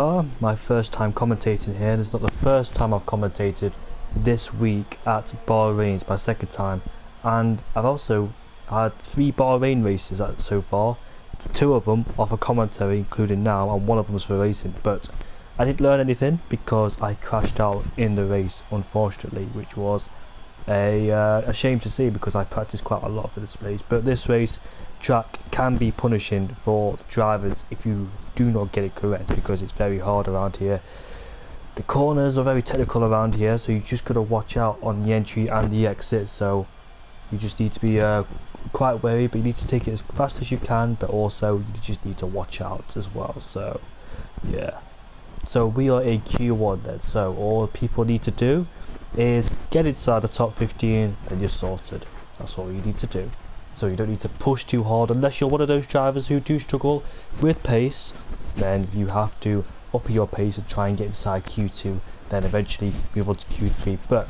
My first time commentating here, and it's not the first time I've commentated this week at Bahrain. It's my second time, and I've also had 3 Bahrain races so far. 2 of them are for commentary, including now, and 1 of them was for racing. But I didn't learn anything because I crashed out in the race, unfortunately, which was a shame to see because I practiced quite a lot for this race. But this race track can be punishing for drivers if you do not get it correct, because it's very hard around here. The corners are very technical around here, so you just gotta watch out on the entry and the exit. So you just need to be quite wary, but you need to take it as fast as you can, but also you just need to watch out as well. So yeah, so we are in Q1 then, so all people need to do is get inside the top 15 and you're sorted. That's all you need to do. So you don't need to push too hard unless you're one of those drivers who do struggle with pace. Then you have to up your pace and try and get inside Q2, then eventually move on to Q3. But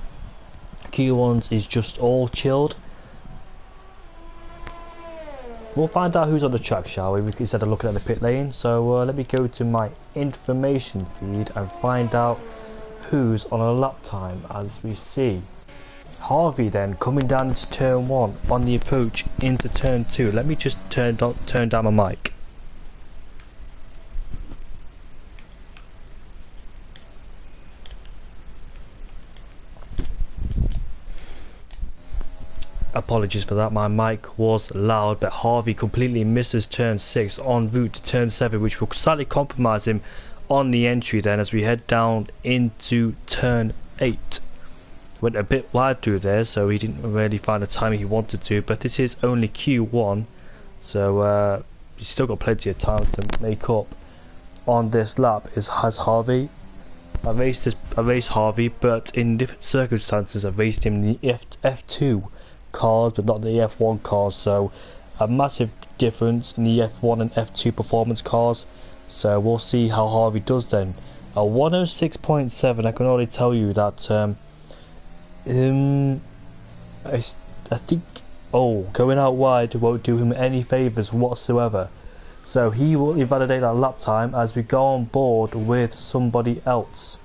Q1s is just all chilled. We'll find out who's on the track, shall we, instead of looking at the pit lane. So let me go to my information feed and find out who's on a lap time. As we see Harvey then coming down into turn 1 on the approach into turn 2. Let me just turn down my mic. Apologies for that, my mic was loud, but Harvey completely misses turn 6 en route to turn 7, which will slightly compromise him on the entry then as we head down into turn 8. Went a bit wide through there, so he didn't really find the timing he wanted to, but this is only Q1, so he's still got plenty of time to make up on this lap. Has Harvey. I raced Harvey, but in different circumstances. I raced him in the F2 cars, but not the F1 cars, so a massive difference in the F1 and F2 performance cars. So we'll see how Harvey does then. A 106.7, I can already tell you that I think going out wide won't do him any favours whatsoever. So he will invalidate that lap time as we go on board with somebody else.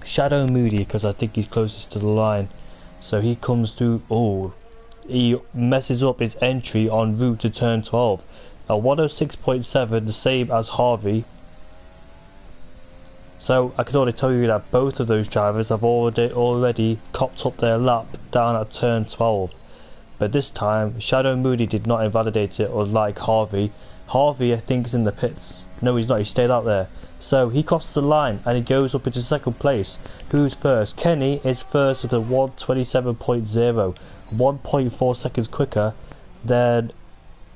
Shadow Moody, because I think he's closest to the line. So he comes through. He messes up his entry en route to turn 12. A 106.7, the same as Harvey. So I can already tell you that both of those drivers have already copped up their lap down at turn 12. But this time Shadow Moody did not invalidate it, unlike Harvey. Harvey, I think, is in the pits. No, he's not, he stayed out there. So he crosses the line and he goes up into second place. Who's first? Kenny is first with a 127.0, 1.4 seconds quicker than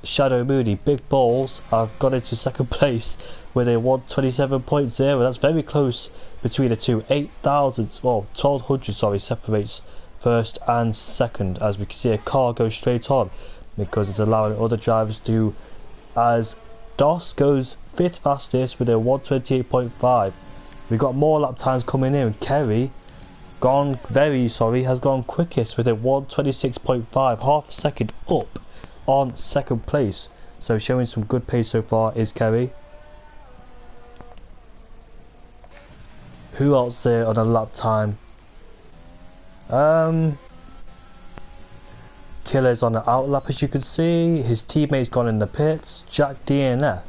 Shadow Moody. Big Balls have got into second place with a 127.0. That's very close between the two. 1200 separates first and second, as we can see a car go straight on because it's allowing other drivers to, as Doss goes 5th fastest with a 128.5. we've got more lap times coming in. Kerry has gone quickest with a 126.5, half a second up on second place. So showing some good pace so far is Kerry. Who else there on a lap time? Killer's on the outlap, as you can see. His teammate's gone in the pits. Jack DNF.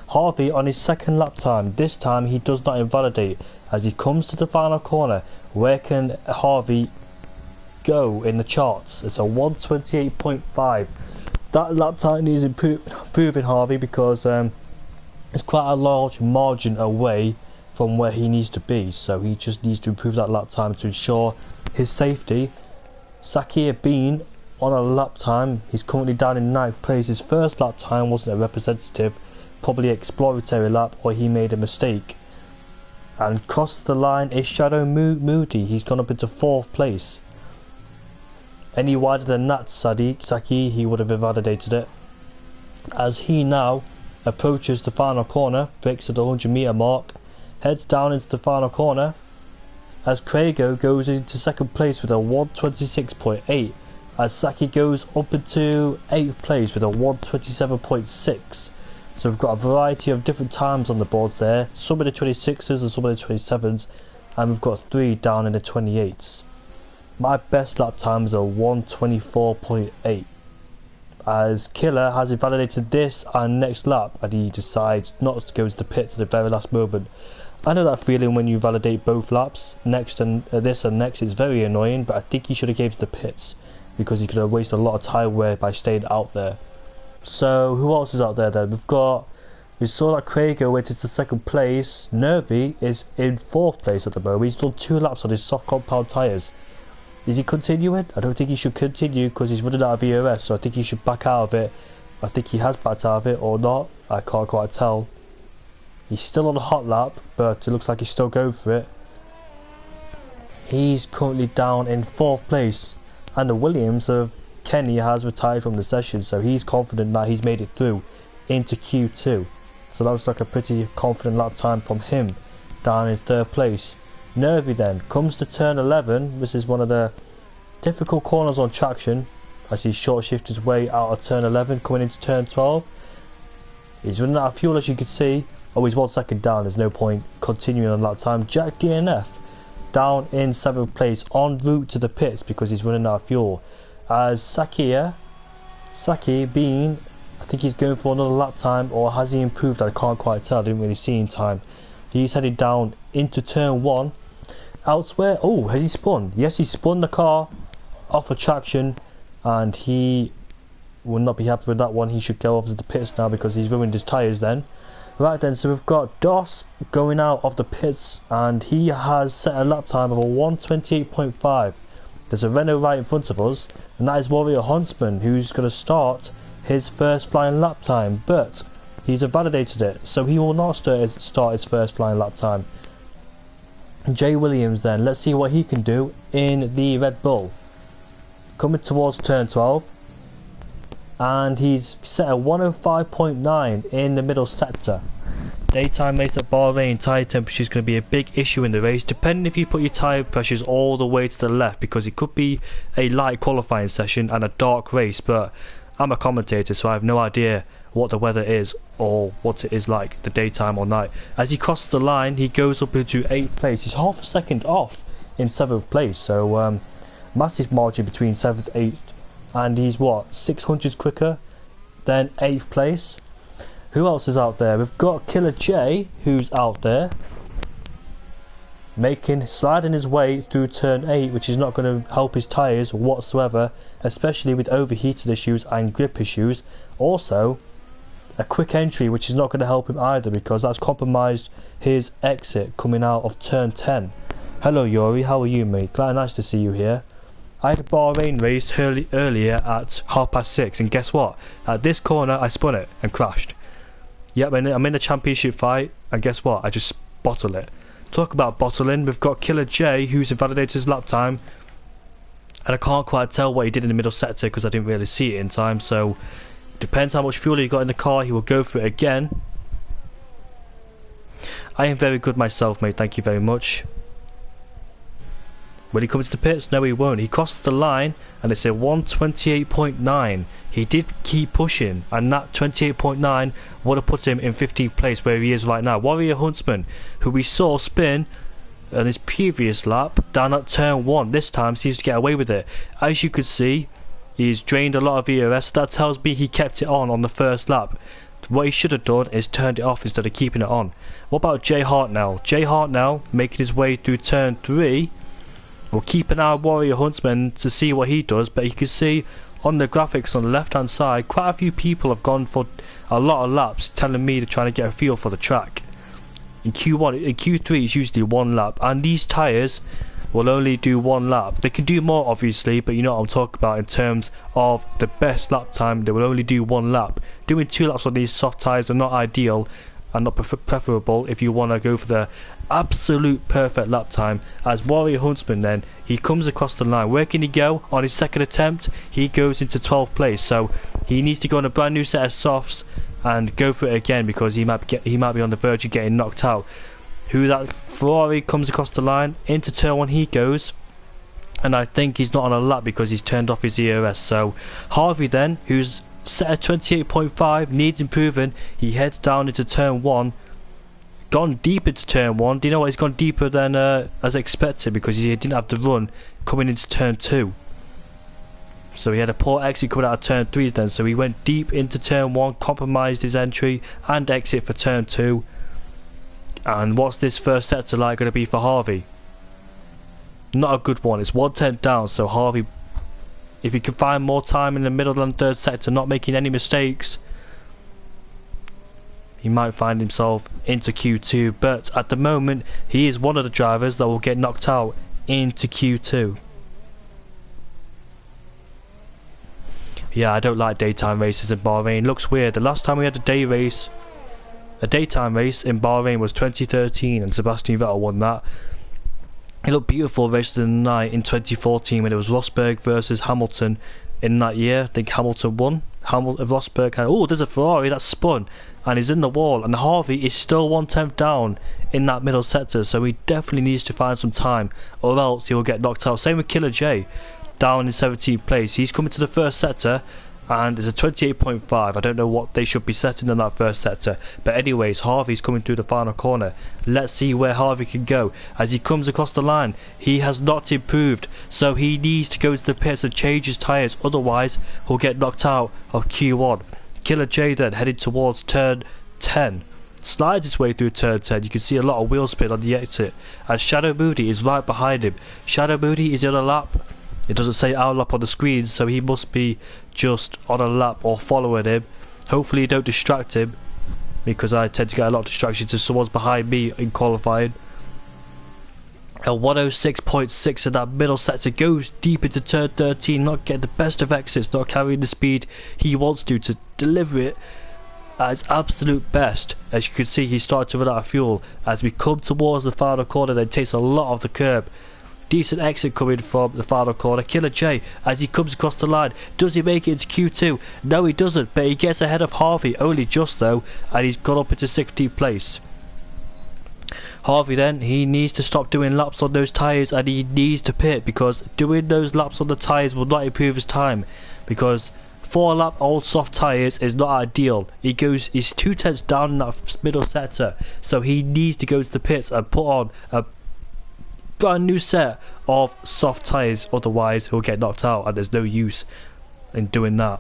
Harvey on his second lap time. This time he does not invalidate as he comes to the final corner. Where can Harvey go in the charts? It's a 128.5. That lap time needs improving, Harvey, because it's quite a large margin away from where he needs to be. So he just needs to improve that lap time to ensure his safety. Sakir Bean on a lap time, he's currently down in 9th place. His first lap time wasn't a representative, probably exploratory lap, or he made a mistake. And crossed the line is Shadow Moody. He's gone up into 4th place. Any wider than that, Saki, he would have invalidated it. As he now approaches the final corner, breaks at the 100-meter mark, heads down into the final corner, as Craigo goes into second place with a 126.8, as Saki goes up into 8th place with a 127.6. So we've got a variety of different times on the boards there, some in the 26s and some in the 27s, and we've got 3 down in the 28s. My best lap times are 1:24.8, as Killer has invalidated this and next lap, and he decides not to go into the pits at the very last moment. I know that feeling when you validate both laps, next and this and next, is very annoying, but I think he should have gone to the pits, because he could have wasted a lot of tyre wear by staying out there. So who else is out there then? We saw that Crago went into 2nd place. Nervy is in 4th place at the moment. He's done 2 laps on his soft compound tyres. Is he continuing? I don't think he should continue because he's running out of ERS, so I think he should back out of it. I think he has backed out of it or not. I can't quite tell. He's still on a hot lap, but it looks like he's still going for it. He's currently down in 4th place, and the Williams of Kenny has retired from the session, so he's confident that he's made it through into Q2. So that's like a pretty confident lap time from him, down in 3rd place. Nervy then comes to turn 11, which is one of the difficult corners on traction, as he short shifts his way out of turn 11, coming into turn 12. He's running out of fuel, as you can see. Oh, he's 1 second down, there's no point continuing on lap time. Jack DNF down in 7th place, en route to the pits because he's running out of fuel. As Saki being, I think he's going for another lap time, or has he improved? I can't quite tell, I didn't really see in time. He's headed down into turn 1. Elsewhere, oh, has he spun? Yes, he spun the car off of traction, and he will not be happy with that one. He should go off to the pits now because he's ruined his tyres then. Right then, so we've got Doss going out of the pits, and he has set a lap time of a 1:28.5. There's a Renault right in front of us, and that is Warrior Huntsman, who's going to start his first flying lap time, but he's invalidated it, so he will not start his first flying lap time. Jay Williams then, let's see what he can do in the Red Bull. Coming towards turn 12, and he's set a 1:05.9 in the middle sector. Daytime race at Bahrain, tyre temperature is going to be a big issue in the race, depending if you put your tyre pressures all the way to the left, because it could be a light qualifying session and a dark race, but I'm a commentator, so I have no idea what the weather is or what it is like the daytime or night. As he crosses the line, he goes up into 8th place. He's half a second off in 7th place, so massive margin between 7th and 8th, and he's what, 600 quicker than 8th place. Who else is out there? We've got Killer J, who's out there sliding his way through turn 8, which is not going to help his tyres whatsoever, especially with overheated issues and grip issues. Also, a quick entry, which is not going to help him either, because that's compromised his exit coming out of turn 10. Hello Yuri, how are you, mate? Glad, nice to see you here. I had a Bahrain race earlier at 6:30, and guess what? At this corner I spun it and crashed. Yep, I'm in a championship fight, and guess what? I just bottle it. Talk about bottling, we've got Killer J, who's invalidated his lap time, and I can't quite tell what he did in the middle sector because I didn't really see it in time, so depends how much fuel he got in the car, he will go for it again. I am very good myself, mate, thank you very much. Will he come to the pits? No, he won't. He crosses the line, and it's a 1:28.9. He did keep pushing, and that 28.9 would have put him in 15th place where he is right now. Warrior Huntsman, who we saw spin on his previous lap down at turn 1, this time seems to get away with it. As you could see, he's drained a lot of ERS. That tells me he kept it on the first lap. What he should have done is turned it off instead of keeping it on. What about Jay Hartnell? Jay Hartnell making his way through turn 3. We'll keep an eye on Warrior Huntsman to see what he does, but you can see on the graphics on the left hand side, quite a few people have gone for a lot of laps, telling me they're trying to get a feel for the track. In Q3 it's usually 1 lap, and these tyres will only do 1 lap. They can do more obviously, but you know what I'm talking about in terms of the best lap time. They will only do 1 lap. Doing 2 laps on these soft tyres are not ideal and not preferable if you want to go for the absolute perfect lap time. As Warrior Huntsman then, he comes across the line. Where can he go? On his second attempt he goes into 12th place, so he needs to go on a brand new set of softs and go for it again, because he might be on the verge of getting knocked out. Ferrari comes across the line, into turn 1 he goes, and I think he's not on a lap because he's turned off his ERS. So Harvey then, who's set at 28.5, needs improving. He heads down into turn 1. Gone deep into turn 1. Do you know what? He's gone deeper than as expected, because he didn't have the run coming into turn 2. So he had a poor exit coming out of turn 3 then. So he went deep into turn 1, compromised his entry and exit for turn 2. And what's this first sector like going to be for Harvey? Not a good one. It's 1/10 down, so Harvey, if he can find more time in the middle and third sector, not making any mistakes, he might find himself into Q2. But at the moment, he is one of the drivers that will get knocked out into Q2. Yeah, I don't like daytime races in Bahrain. Looks weird. The last time we had a daytime race in Bahrain was 2013, and Sebastian Vettel won that. It looked beautiful race of the night in 2014 when it was Rosberg versus Hamilton in that year. I think Hamilton won. Rosberg had, oh, there's a Ferrari that spun and he's in the wall, and Harvey is still 1/10 down in that middle sector, so he definitely needs to find some time or else he will get knocked out. Same with Killer J, down in 17th place. He's coming to the first sector and it's a 28.5. I don't know what they should be setting in that first sector, but anyways, Harvey's coming through the final corner. Let's see where Harvey can go as he comes across the line. He has not improved, so he needs to go to the pits and change his tyres, otherwise he'll get knocked out of Q1. Killer J then headed towards turn 10, slides his way through turn 10. You can see a lot of wheel spin on the exit as Shadow Moody is right behind him. Shadow Moody is in a lap. It doesn't say our lap on the screen, so he must be just on a lap or following him. Hopefully you don't distract him, because I tend to get a lot of distractions if someone's behind me in qualifying. A 106.6 in that middle sector, goes deep into turn 13, not getting the best of exits, not carrying the speed he wants to deliver it at its absolute best. As you can see, he started to run out of fuel as we come towards the final corner, then takes a lot of the curb. Decent exit coming from the final corner. Killer J, as he comes across the line, does he make it into Q2? No, he doesn't, but he gets ahead of Harvey, only just though, and he's gone up into 16th place. Harvey then, he needs to stop doing laps on those tyres and he needs to pit, because doing those laps on the tyres will not improve his time, because 4 lap old soft tyres is not ideal. He's 2/10 down in that middle sector, so he needs to go to the pits and put on a brand new set of soft tyres, otherwise he'll get knocked out and there's no use in doing that.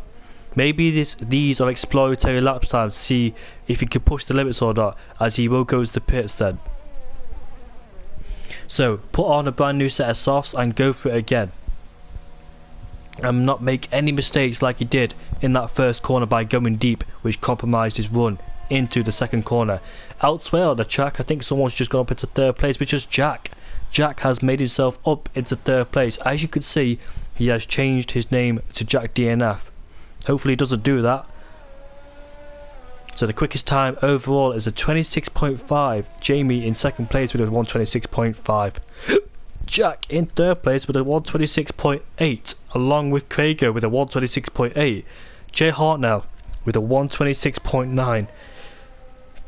Maybe these are exploratory lap times, see if he can push the limits or not, as he will go to the pits then. So put on a brand new set of softs and go for it again, and not make any mistakes like he did in that first corner by going deep, which compromised his run into the second corner. Elsewhere on the track, I think someone's just gone up into third place, which is Jack. Jack has made himself up into third place. As you can see, he has changed his name to Jack DNF. Hopefully he doesn't do that. So the quickest time overall is a 26.5. Jamie in second place with a 126.5. Jack in third place with a 126.8, along with Krager with a 126.8. Jay Hartnell with a 126.9.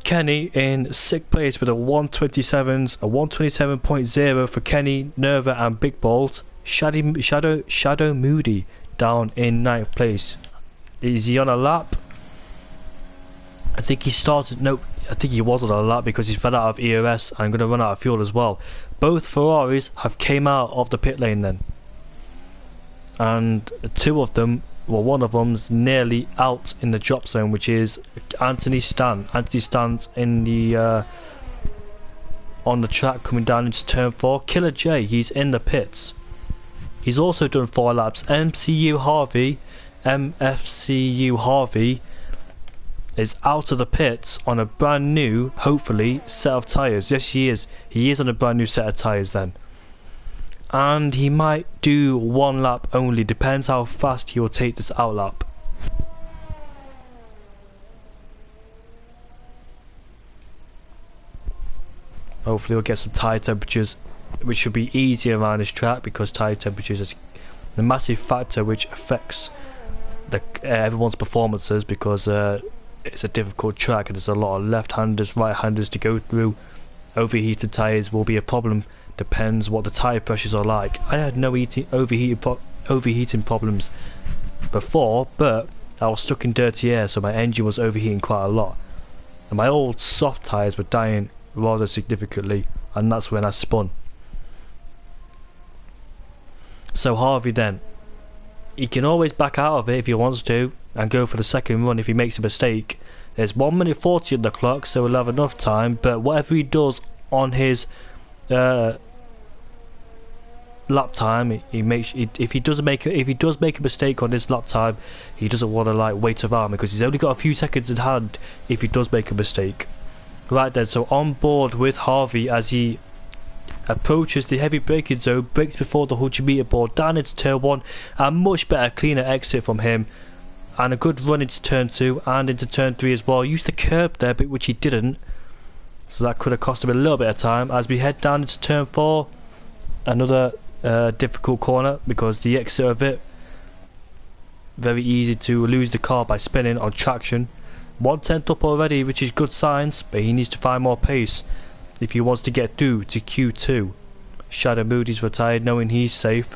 Kenny in 6th place with a 127.0 for Kenny, Nerva and Big Balls. Shadow Moody down in 9th place. Is he on a lap? I think he started, no, I think he was on a lap because he fell out of ERS and going to run out of fuel as well. Both Ferraris have came out of the pit lane then, and 2 of them, well, one of them's nearly out in the drop zone, which is Anthony Stan. Anthony Stan's in the on the track coming down into turn 4. Killer J, he's in the pits. He's also done 4 laps. MFCU Harvey is out of the pits on a brand new, hopefully, set of tyres. Yes, he is. He is on a brand new set of tyres then. And he might do 1 lap only, depends how fast he will take this out lap. Hopefully we'll get some tyre temperatures, which should be easier around this track, because tyre temperatures is the massive factor which affects everyone's performances, because it's a difficult track and there's a lot of left-handers, right-handers to go through. Overheated tyres will be a problem, depends what the tyre pressures are like. I had no overheating problems before, but I was stuck in dirty air, so my engine was overheating quite a lot. And my old soft tyres were dying rather significantly, and that's when I spun. So Harvey then, he can always back out of it if he wants to, and go for the second run if he makes a mistake. There's 1 minute 40 on the clock, so we'll have enough time, but whatever he does on his lap time, if he does make a mistake on his lap time, he doesn't want to like wait around because he's only got a few seconds in hand if he does make a mistake. Right then, so on board with Harvey as he approaches the heavy braking zone, brakes before the 100-meter board, down into turn 1, a much better, cleaner exit from him, and a good run into turn 2 and into turn 3 as well. Used the curb there, but which he didn't, so that could have cost him a little bit of time. As we head down into turn 4, another difficult corner because the exit of it, very easy to lose the car by spinning on traction. 1/10 up already, which is good signs, but he needs to find more pace if he wants to get through to Q2. Shadow Moody's retired, knowing he's safe.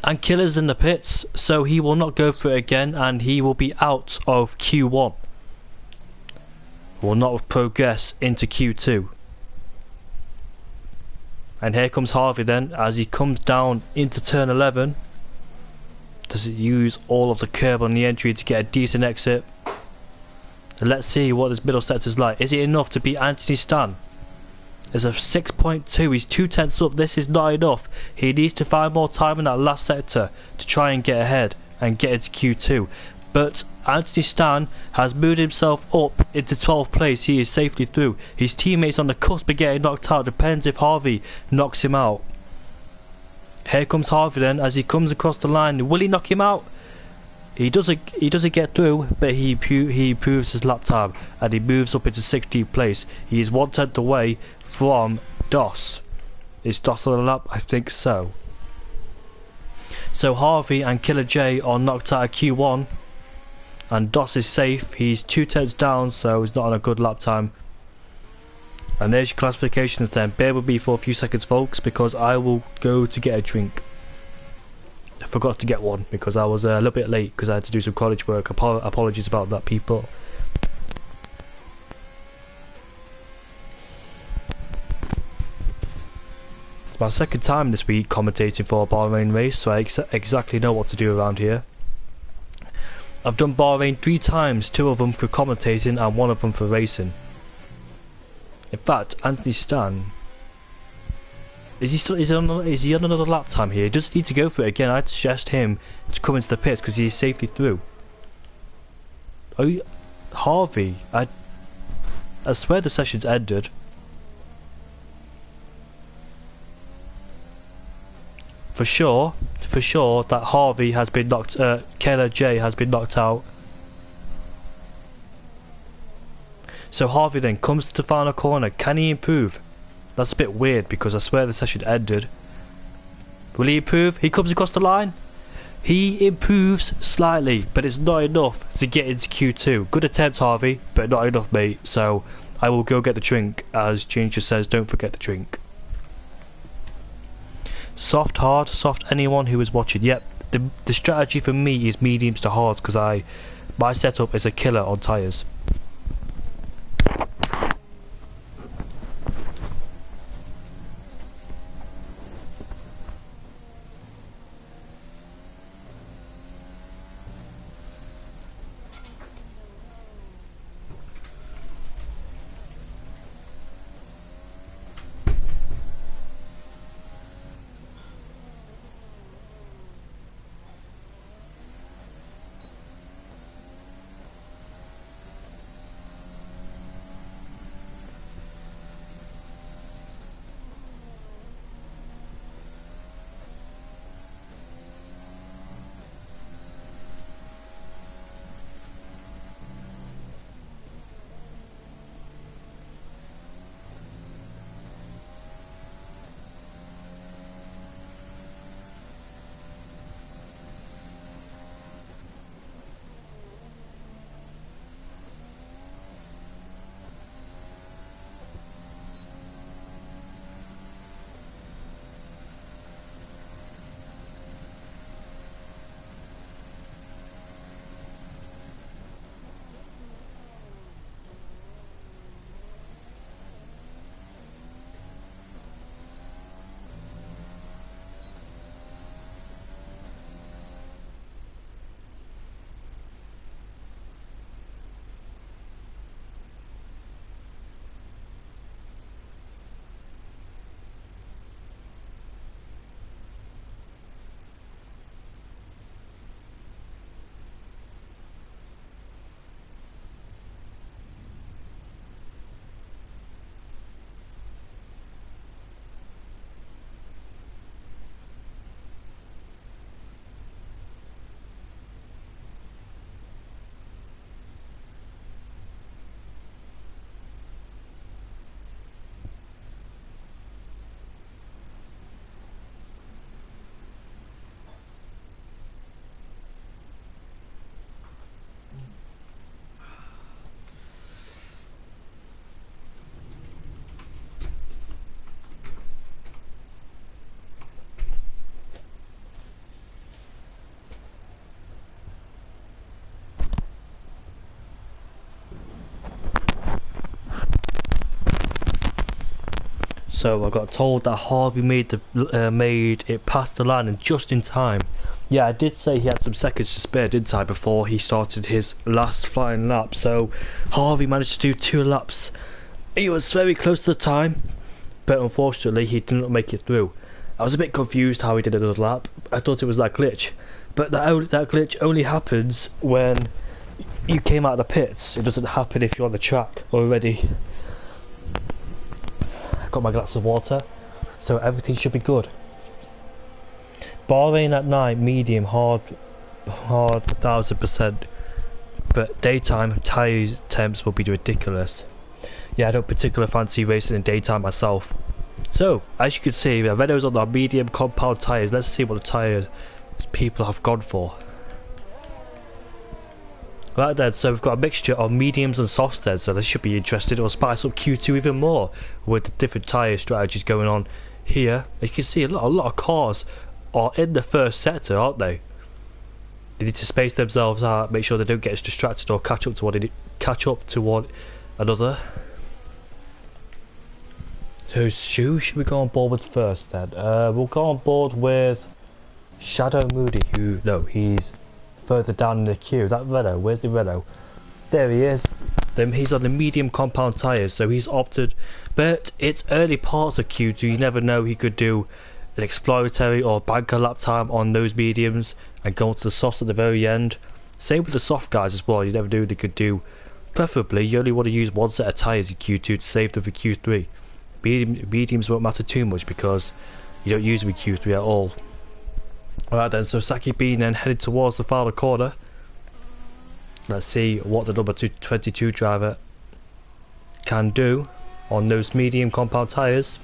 And Killer's in the pits, so he will not go for it again, and he will be out of Q1. Will not progress into Q2. And here comes Harvey then, as he comes down into turn 11. Does he use all of the curb on the entry to get a decent exit? And let's see what this middle sector is like. Is it enough to beat Anthony Stan? There's a 6.2, he's 2/10 up. This is not enough. He needs to find more time in that last sector to try and get ahead and get into Q2. But Anthony Stan has moved himself up into 12th place. He is safely through. His teammates on the cusp of getting knocked out. Depends if Harvey knocks him out. Here comes Harvey then as he comes across the line. Will he knock him out? He doesn't get through, but he improves his lap time and he moves up into 16th place. He is 1/10 away from DOS. Is DOS on the lap? I think so. So Harvey and Killer J are knocked out of Q1, and DOS is safe. He's 2/10 down, so he's not on a good lap time. And there's your classifications then. Bear with me for a few seconds, folks, because I will go to get a drink. I forgot to get one because I was a little bit late because I had to do some college work. Apologies about that, people. It's my second time this week commentating for a Bahrain race, so I exactly know what to do around here. I've done Bahrain 3 times, 2 of them for commentating and 1 of them for racing. In fact, Anthony Stan, is he on another lap time here? He does need to go for it again. I'd suggest him to come into the pits because he's safely through. Oh, Harvey, I swear the session's ended. For sure that Harvey has been knocked, Kayla J has been knocked out. So Harvey then comes to the final corner. Can he improve? That's a bit weird because I swear the session ended. Will he improve? He comes across the line. He improves slightly, but it's not enough to get into Q2. Good attempt, Harvey, but not enough, mate. So I will go get the drink, as Ginger says, don't forget the drink. Soft, hard, soft, anyone who is watching. Yep, the strategy for me is mediums to hards because my setup is a killer on tyres. So I got told that Harvey made it past the line and just in time. Yeah, I did say he had some seconds to spare, didn't I, before he started his last flying lap. So Harvey managed to do 2 laps. He was very close to the time, but unfortunately he did not make it through. I was a bit confused how he did another lap. I thought it was that glitch, but that glitch only happens when you came out of the pits. It doesn't happen if you're on the track already. Got my glass of water, so everything should be good. Bahrain at night, medium, hard 1000%, but daytime tyre temps will be ridiculous. Yeah, I don't particularly fancy racing in daytime myself. So, as you can see, Renault's on the medium compound tyres. Let's see what the tyres people have gone for. Right then, so we've got a mixture of mediums and softs then, so this should be interesting. It'll spice up Q2 even more with the different tyre strategies going on here. You can see a lot of cars are in the first sector, aren't they? They need to space themselves out, make sure they don't get distracted or catch up to one another. So who should we go on board with first then? We'll go on board with Shadow Moody, he's further down in the queue. That Renault, where's the Renault? There he is. He's on the medium compound tyres, so he's opted, but it's early parts of Q2, you never know, he could do an exploratory or banker lap time on those mediums and go to the softs at the very end. Same with the soft guys as well, you never know, they could do, preferably you only want to use one set of tyres in Q2 to save them for Q3. Mediums won't matter too much because you don't use them in Q3 at all. Alright then, so Saki Bean then headed towards the final corner. Let's see what the number 22 driver can do on those medium compound tyres.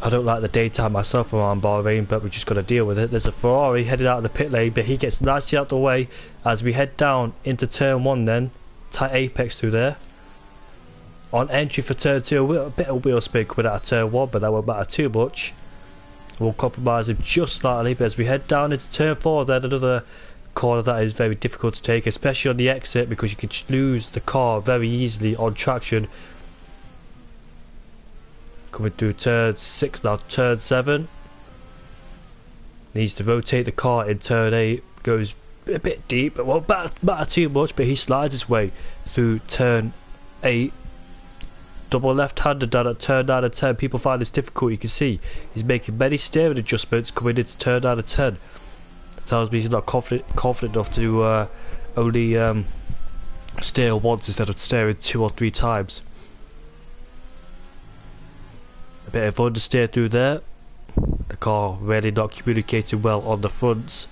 I don't like the daytime myself around Bahrain, but we just got to deal with it. There's a Ferrari headed out of the pit lane, but he gets nicely out the way as we head down into turn 1 then. Tight apex through there. On entry for turn 2, a bit of wheel spin coming out of turn 1, but that won't matter too much. We'll compromise him just slightly, but as we head down into turn 4 then, another corner that is very difficult to take, especially on the exit, because you can lose the car very easily on traction. Coming through turn 6 now, turn 7. Needs to rotate the car in turn 8, goes a bit deep, it won't matter too much, but he slides his way through turn 8. Double left-hander down at turn 9 and 10. People find this difficult. You can see he's making many steering adjustments coming into turn 9 and 10. That tells me he's not confident enough to only steer once instead of steering 2 or 3 times. A bit of understeer through there. The car really not communicating well on the fronts.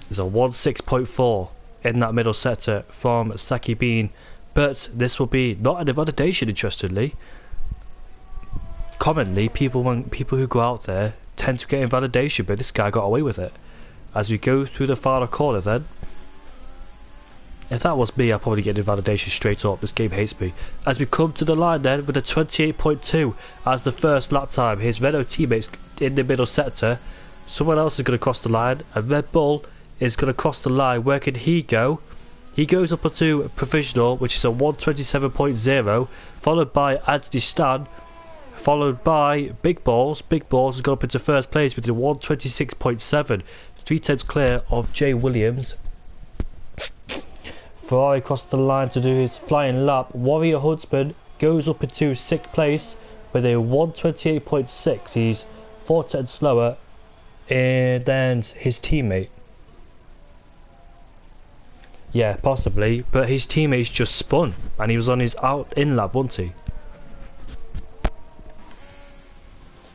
There's a 1.6.4 in that middle sector from Saki Bean. But this will be not an invalidation, interestingly. Commonly, people who go out there tend to get invalidation, but this guy got away with it. As we go through the final corner then, if that was me, I'd probably get invalidation straight up. This game hates me. As we come to the line then, with a 28.2 as the first lap time, his Renault teammates in the middle sector. Someone else is going to cross the line, and Red Bull is going to cross the line. Where can he go? He goes up to provisional, which is a 127.0, followed by Anthony Stan, followed by Big Balls. Big Balls has gone up into first place with a 126.7, 3/10 clear of Jay Williams. Ferrari crossed the line to do his flying lap. Warrior Huntsman goes up into 6th place with a 128.6. He's 4/10 slower than his teammate. Yeah, possibly, but his teammates just spun and he was on his in lap, wasn't he?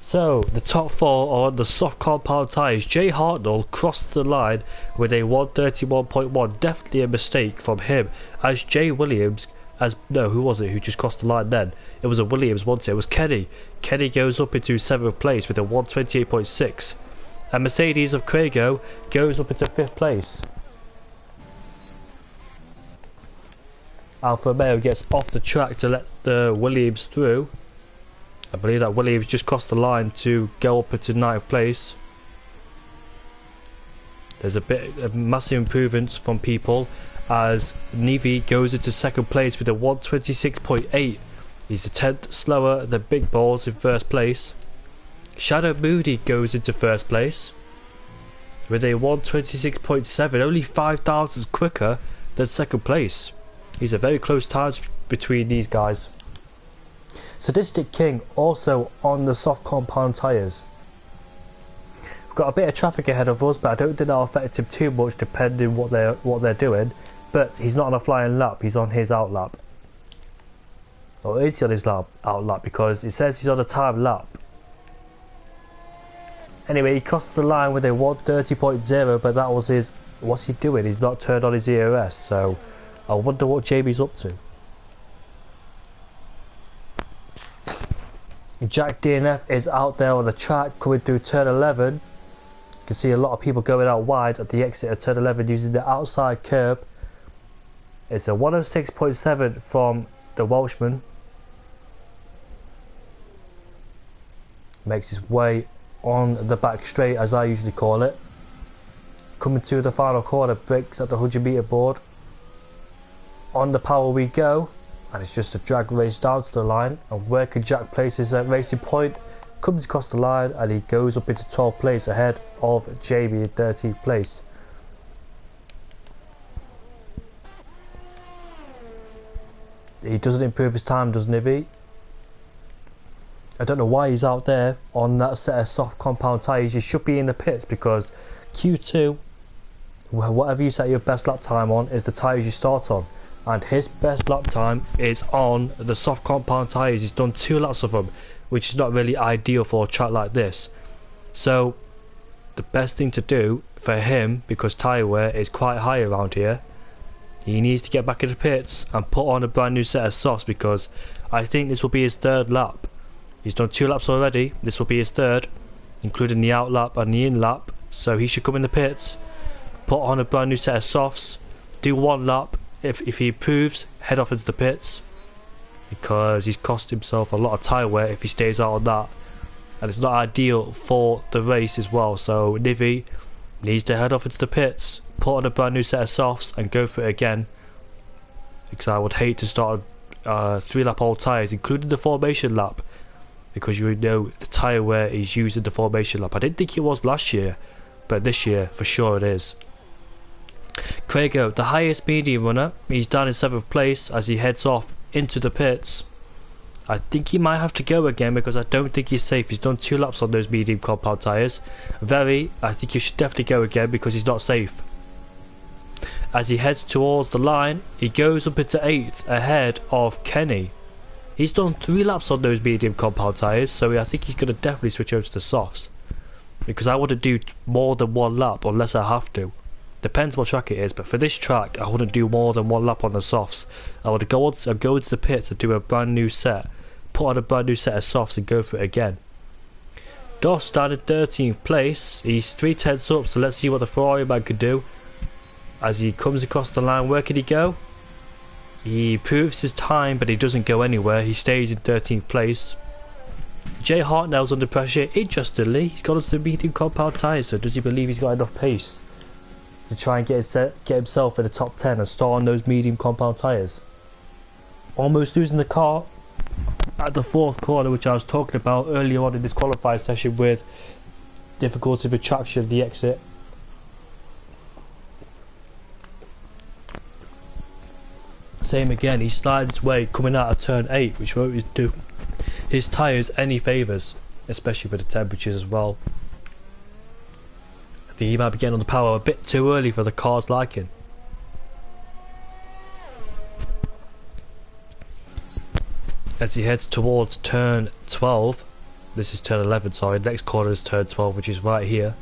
So the top 4 are on the soft compound tyres. Jay Hartnell crossed the line with a 131.1, definitely a mistake from him, as Jay Williams, who was it who just crossed the line then? It was a Williams, wasn't it? It was Kenny. Kenny goes up into 7th place with a 128.6, and Mercedes of Crago goes up into 5th place. Alfa Romeo gets off the track to let the Williams through. I believe that Williams just crossed the line to go up into 9th place. There's a bit of massive improvements from people as Nevi goes into 2nd place with a 126.8. He's a tenth slower than Big Balls in first place. Shadow Moody goes into first place with a 126.7, only 5 thousandths quicker than second place. He's a very close ties between these guys. Sadistic King also on the soft compound tyres. We've got a bit of traffic ahead of us, but I don't think that'll affect him too much depending what they're doing. But he's not on a flying lap, he's on his out lap. Or is he on his out lap? Because it says he's on a time lap. Anyway, he crossed the line with a 130.0, but that was his... What's he doing? He's not turned on his ERS, so I wonder what Jamie's up to. Jack DNF is out there on the track coming through turn 11. You can see a lot of people going out wide at the exit of turn 11 using the outside curb. It's a 106.7 from the Welshman. Makes his way on the back straight, as I usually call it. Coming to the final corner, brakes at the 100-metre board. On the power we go, and it's just a drag race down to the line. And where can Jack place his racing point? Comes across the line and he goes up into 12th place ahead of Jamie in 13th place. He doesn't improve his time, doesn't he? I don't know why he's out there on that set of soft compound tyres. You should be in the pits because Q2, whatever you set your best lap time on, is the tyres you start on. And his best lap time is on the soft compound tyres. He's done 2 laps of them, which is not really ideal for a track like this. So the best thing to do for him, because tyre wear is quite high around here, he needs to get back in the pits and put on a brand new set of softs, because I think this will be his 3rd lap. He's done 2 laps already, this will be his 3rd, including the out lap and the in lap. So he should come in the pits, put on a brand new set of softs, do 1 lap. If he improves, head off into the pits, because he's cost himself a lot of tyre wear if he stays out on that, and it's not ideal for the race as well. So Nivi needs to head off into the pits, put on a brand new set of softs and go for it again, because I would hate to start 3 lap old tyres, including the formation lap, because you know the tyre wear is used in the formation lap. I didn't think it was last year, but this year for sure it is. Craigo, the highest medium runner, he's down in 7th place as he heads off into the pits. I think he might have to go again because I don't think he's safe. He's done 2 laps on those medium compound tyres. I think he should definitely go again because he's not safe. As he heads towards the line, he goes up into 8th ahead of Kenny. He's done 3 laps on those medium compound tyres, so I think he's going to definitely switch over to the softs, because I wouldn't do more than 1 lap unless I have to. Depends what track it is, but for this track I wouldn't do more than 1 lap on the softs. I would go into the pits and do a brand new set, put on a brand new set of softs and go for it again. Doss down in 13th place, he's 3/10 up, so let's see what the Ferrari man can do. As he comes across the line, where can he go? He improves his time, but he doesn't go anywhere, he stays in 13th place. Jay Hartnell's under pressure. Interestingly, he's got us the medium compound tyres, so does he believe he's got enough pace to try and get himself in the top 10 and start on those medium compound tyres? Almost losing the car at the 4th corner, which I was talking about earlier on in this qualifying session, with difficulty with traction at the exit. Same again, he slides his way coming out of turn 8, which won't do his tyres any favours, especially with the temperatures as well. I think he might be getting on the power a bit too early for the car's liking. As he heads towards turn 12, this is turn 11, sorry, the next corner is turn 12, which is right here.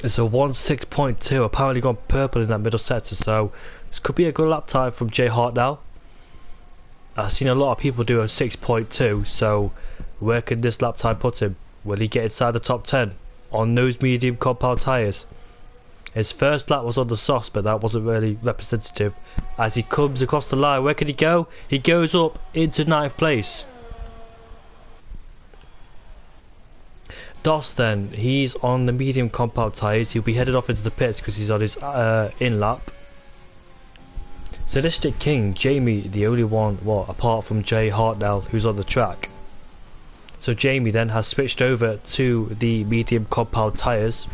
It's a 1.6.2, apparently gone purple in that middle sector, so this could be a good lap time from Jay Hartnell. I've seen a lot of people do a 6.2, so where can this lap time put him? Will he get inside the top 10 on those medium compound tyres? His first lap was on the softs, but that wasn't really representative. As he comes across the line, where can he go? He goes up into 9th place. Doss then, he's on the medium compound tyres. He'll be headed off into the pits because he's on his in lap. Sadistic King, Jamie, the only one, well, apart from Jay Hartnell, who's on the track. So Jamie then has switched over to the medium compound tyres.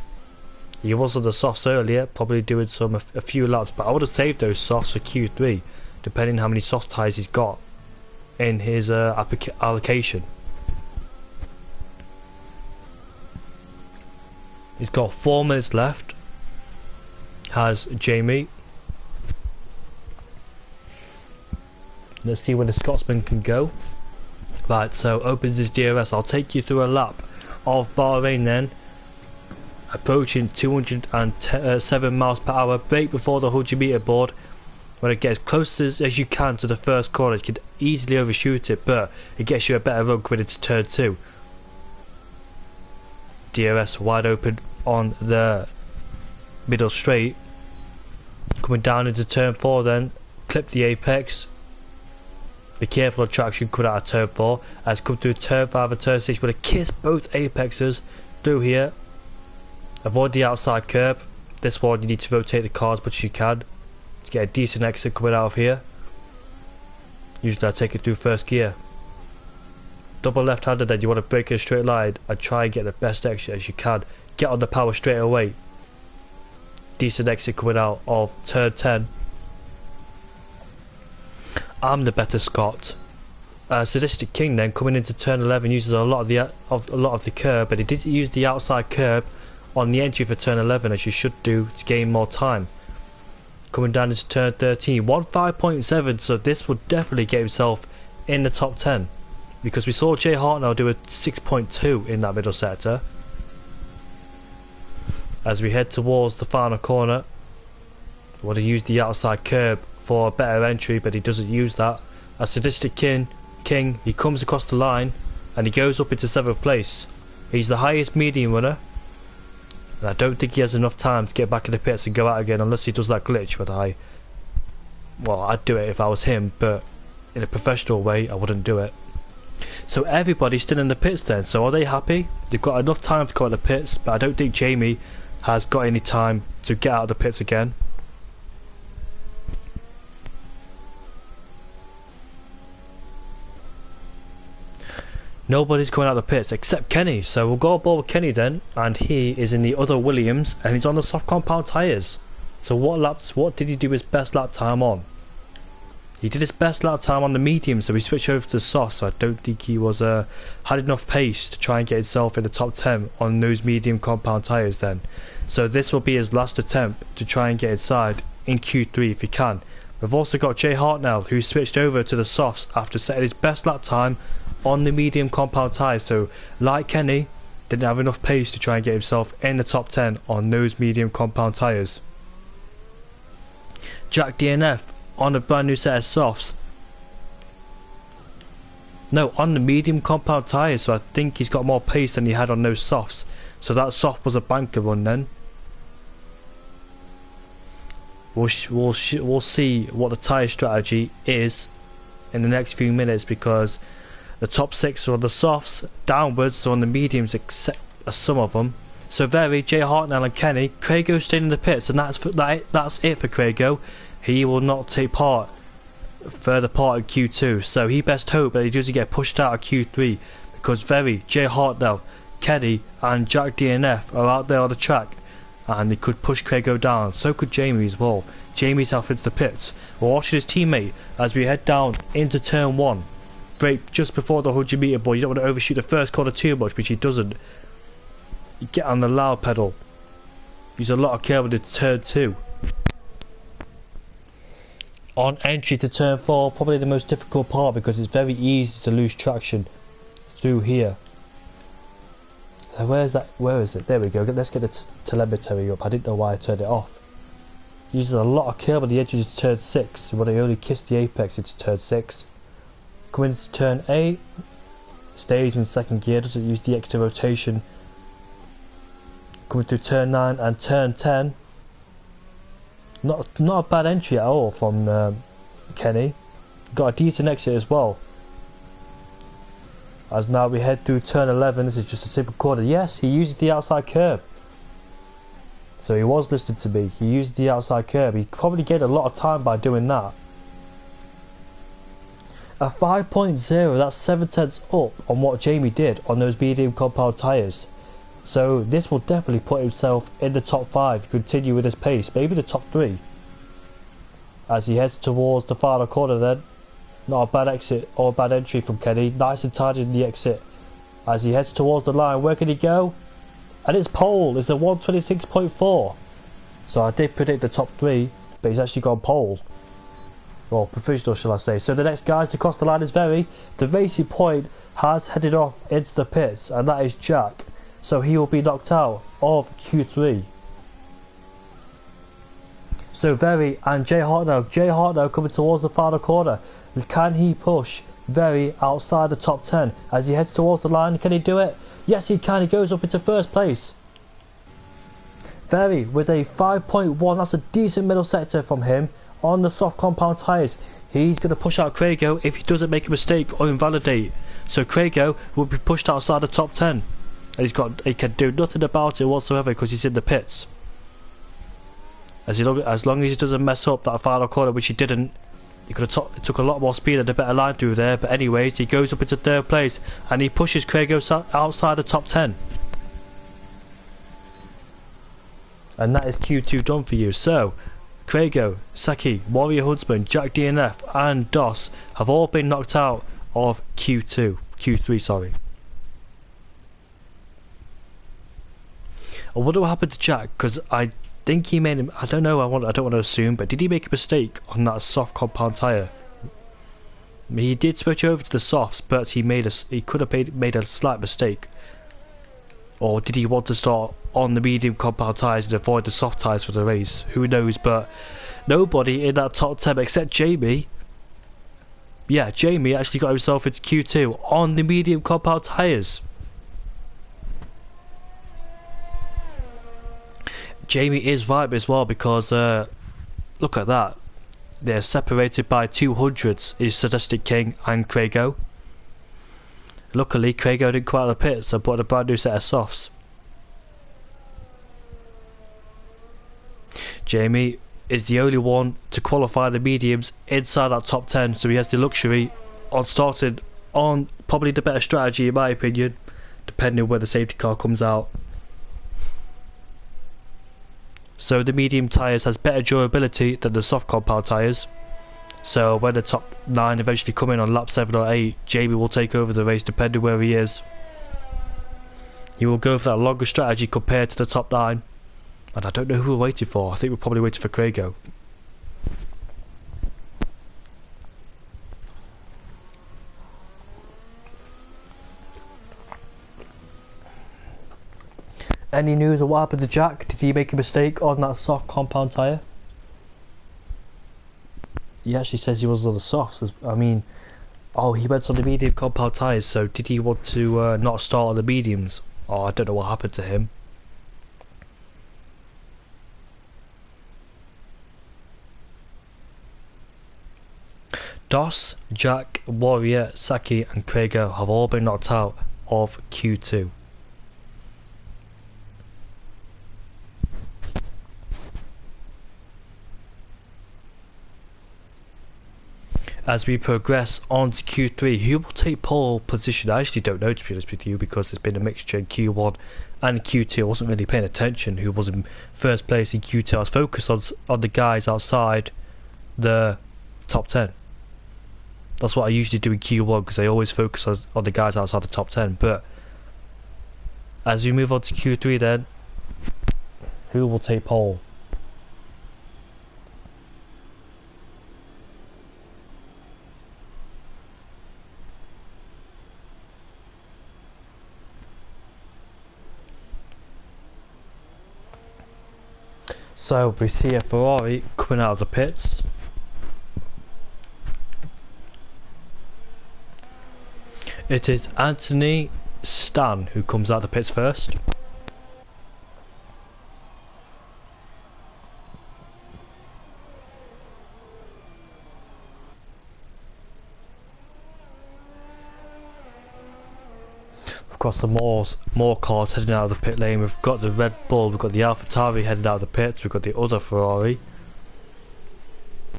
He was on the softs earlier, probably doing a few laps, but I would have saved those softs for Q3, depending how many soft tyres he's got in his allocation. He's got 4 minutes left, has Jamie. Let's see where the Scotsman can go. Right, so opens his DRS. I'll take you through a lap of Bahrain then. Approaching 207 miles per hour. Brake before the 100 meter board. When it gets close as you can to the first corner, you can easily overshoot it, but it gets you a better run coming into turn 2. DRS wide open on the middle straight. Coming down into turn 4 then. Clip the apex. Be careful of traction coming out of turn 4. As come through turn 5 and turn 6. We're going to kiss both apexes through here. Avoid the outside curb. This one you need to rotate the car as much as you can to get a decent exit coming out of here. Usually I take it through first gear. Double left-handed, then you want to brake in a straight line and try and get the best exit as you can. Get on the power straight away. Decent exit coming out of turn 10. I'm the better Scot. Sadistic King then coming into turn 11 uses a lot of the curb, but he did use the outside curb on the entry for turn 11, as you should do to gain more time. Coming down into turn 13, 1.5.7, so this would definitely get himself in the top 10, because we saw Jay Hartnell do a 6.2 in that middle sector. As we head towards the final corner, we want to use the outside curb for a better entry, but he doesn't use that. As Sadistic King, he comes across the line and he goes up into 7th place. He's the highest medium runner, and I don't think he has enough time to get back in the pits and go out again unless he does that glitch. But I'd do it if I was him, but in a professional way I wouldn't do it. So everybody's still in the pits then, so are they happy? They've got enough time to go out the pits, but I don't think Jamie has got any time to get out of the pits again. Nobody's coming out of the pits except Kenny, so we'll go aboard with Kenny then, and he is in the other Williams and he's on the soft compound tyres. So what did he do his best lap time on? He did his best lap time on the medium, so he switched over to the soft, so I don't think he was had enough pace to try and get himself in the top 10 on those medium compound tyres then. So this will be his last attempt to try and get inside in Q3 if he can. We've also got Jay Hartnell, who switched over to the softs after setting his best lap time on the medium compound tyres, so like Kenny, didn't have enough pace to try and get himself in the top 10 on those medium compound tyres. Jack DNF on a brand new set of softs. No, on the medium compound tyres, so I think he's got more pace than he had on those softs. So that soft was a banker run then. We'll see what the tyre strategy is in the next few minutes, because the top 6 are on the softs, downwards, so on the mediums, except some of them. So Jay Hartnell and Kenny. Craigo staying in the pits, and that's it for Craigo. He will not take further part in Q2, so he best hope that he doesn't get pushed out of Q3, because Jay Hartnell, Kenny and Jack DNF are out there on the track, and they could push Craigo down. So could Jamie as well. Jamie's out into the pits. We're watching his teammate as we head down into turn 1. Brake just before the 100 meter board. You don't want to overshoot the first corner too much, which he doesn't. You get on the loud pedal. Use a lot of care with turn 2. On entry to turn 4, probably the most difficult part, because it's very easy to lose traction through here. Where is it? There we go. Let's get the telemetry up. I didn't know why I turned it off. Uses a lot of curve on the edges to turn 6, when I only kiss the apex into turn 6. Coming into turn 8, stays in 2nd gear, doesn't use the extra rotation. Coming through turn 9 and turn 10. Not a bad entry at all from Kenny. Got a decent exit as well. As now we head through turn 11, this is just a simple corner. Yes, he uses the outside curb. So he was listening to me. He used the outside curb. He probably gained a lot of time by doing that. A 5.0, that's 7 tenths up on what Jamie did on those medium compound tyres. So this will definitely put himself in the top 5, continue with his pace, maybe the top 3. As he heads towards the final corner then. Not a bad exit or a bad entry from Kenny. Nice and tidy in the exit. As he heads towards the line, where can he go? And it's pole, it's a 126.4. So I did predict the top 3, but he's actually gone pole. Well, provisional shall I say. So the next guys to cross the line is Very. The Racing Point has headed off into the pits, and that is Jack. So he will be knocked out of Q3. So Very and Jay Hartnell. Jay Hartnell coming towards the final corner. Can he push Very outside the top 10 as he heads towards the line? Can he do it? Yes, he can. He goes up into first place. Very with a 5.1. That's a decent middle sector from him on the soft compound tyres. He's going to push out Craigo if he doesn't make a mistake or invalidate. So Craigo will be pushed outside the top 10. And he can do nothing about it whatsoever because he's in the pits. As long as he doesn't mess up that final corner, which he didn't. He could have took a lot more speed and a better line through there, but anyways, he goes up into third place and he pushes Craigo outside the top 10. And that is Q2 done for you. So, Craigo, Saki, Warrior Huntsman, Jack DNF and DOS have all been knocked out of Q3, sorry. I wonder what happened to Jack, because I think he made him, I don't know, I don't want to assume, but did he make a mistake on that soft compound tyre? He did switch over to the softs, but he could have made a slight mistake. Or did he want to start on the medium compound tyres and avoid the soft tyres for the race? Who knows, but nobody in that top 10 except Jamie. Yeah, Jamie actually got himself into Q2 on the medium compound tyres. Jamie is right as well because look at that. They're separated by 200s is Sadistic King and Craigo. Luckily Craigo didn't come out of the pits and put a brand new set of softs. Jamie is the only one to qualify the mediums inside that top 10, so he has the luxury on starting on probably the better strategy in my opinion, depending on where the safety car comes out. So the medium tyres has better durability than the soft compound tyres. So when the top 9 eventually come in on lap 7 or 8, Jamie will take over the race depending where he is. He will go for that longer strategy compared to the top 9. And I don't know who we're waiting for. I think we're probably waiting for Craigo. Any news on what happened to Jack? Did he make a mistake on that soft compound tyre? He actually says he was on the softs. I mean, oh, he went on the medium compound tyres, so did he want to not start on the mediums? Oh, I don't know what happened to him. DOS, Jack, Warrior, Saki and Craigo have all been knocked out of Q2. As we progress on to Q3, who will take pole position? I actually don't know, to be honest with you, because there's been a mixture in Q1 and Q2. I wasn't really paying attention who was in first place in Q2. I was focused on the guys outside the top 10. That's what I usually do in Q1 because I always focus on the guys outside the top 10. But as we move on to Q3 then, who will take pole? So we see a Ferrari coming out of the pits. It is Anthony Stan who comes out of the pits first. We've got some more cars heading out of the pit lane. We've got the Red Bull, we've got the AlphaTauri heading out of the pits, we've got the other Ferrari.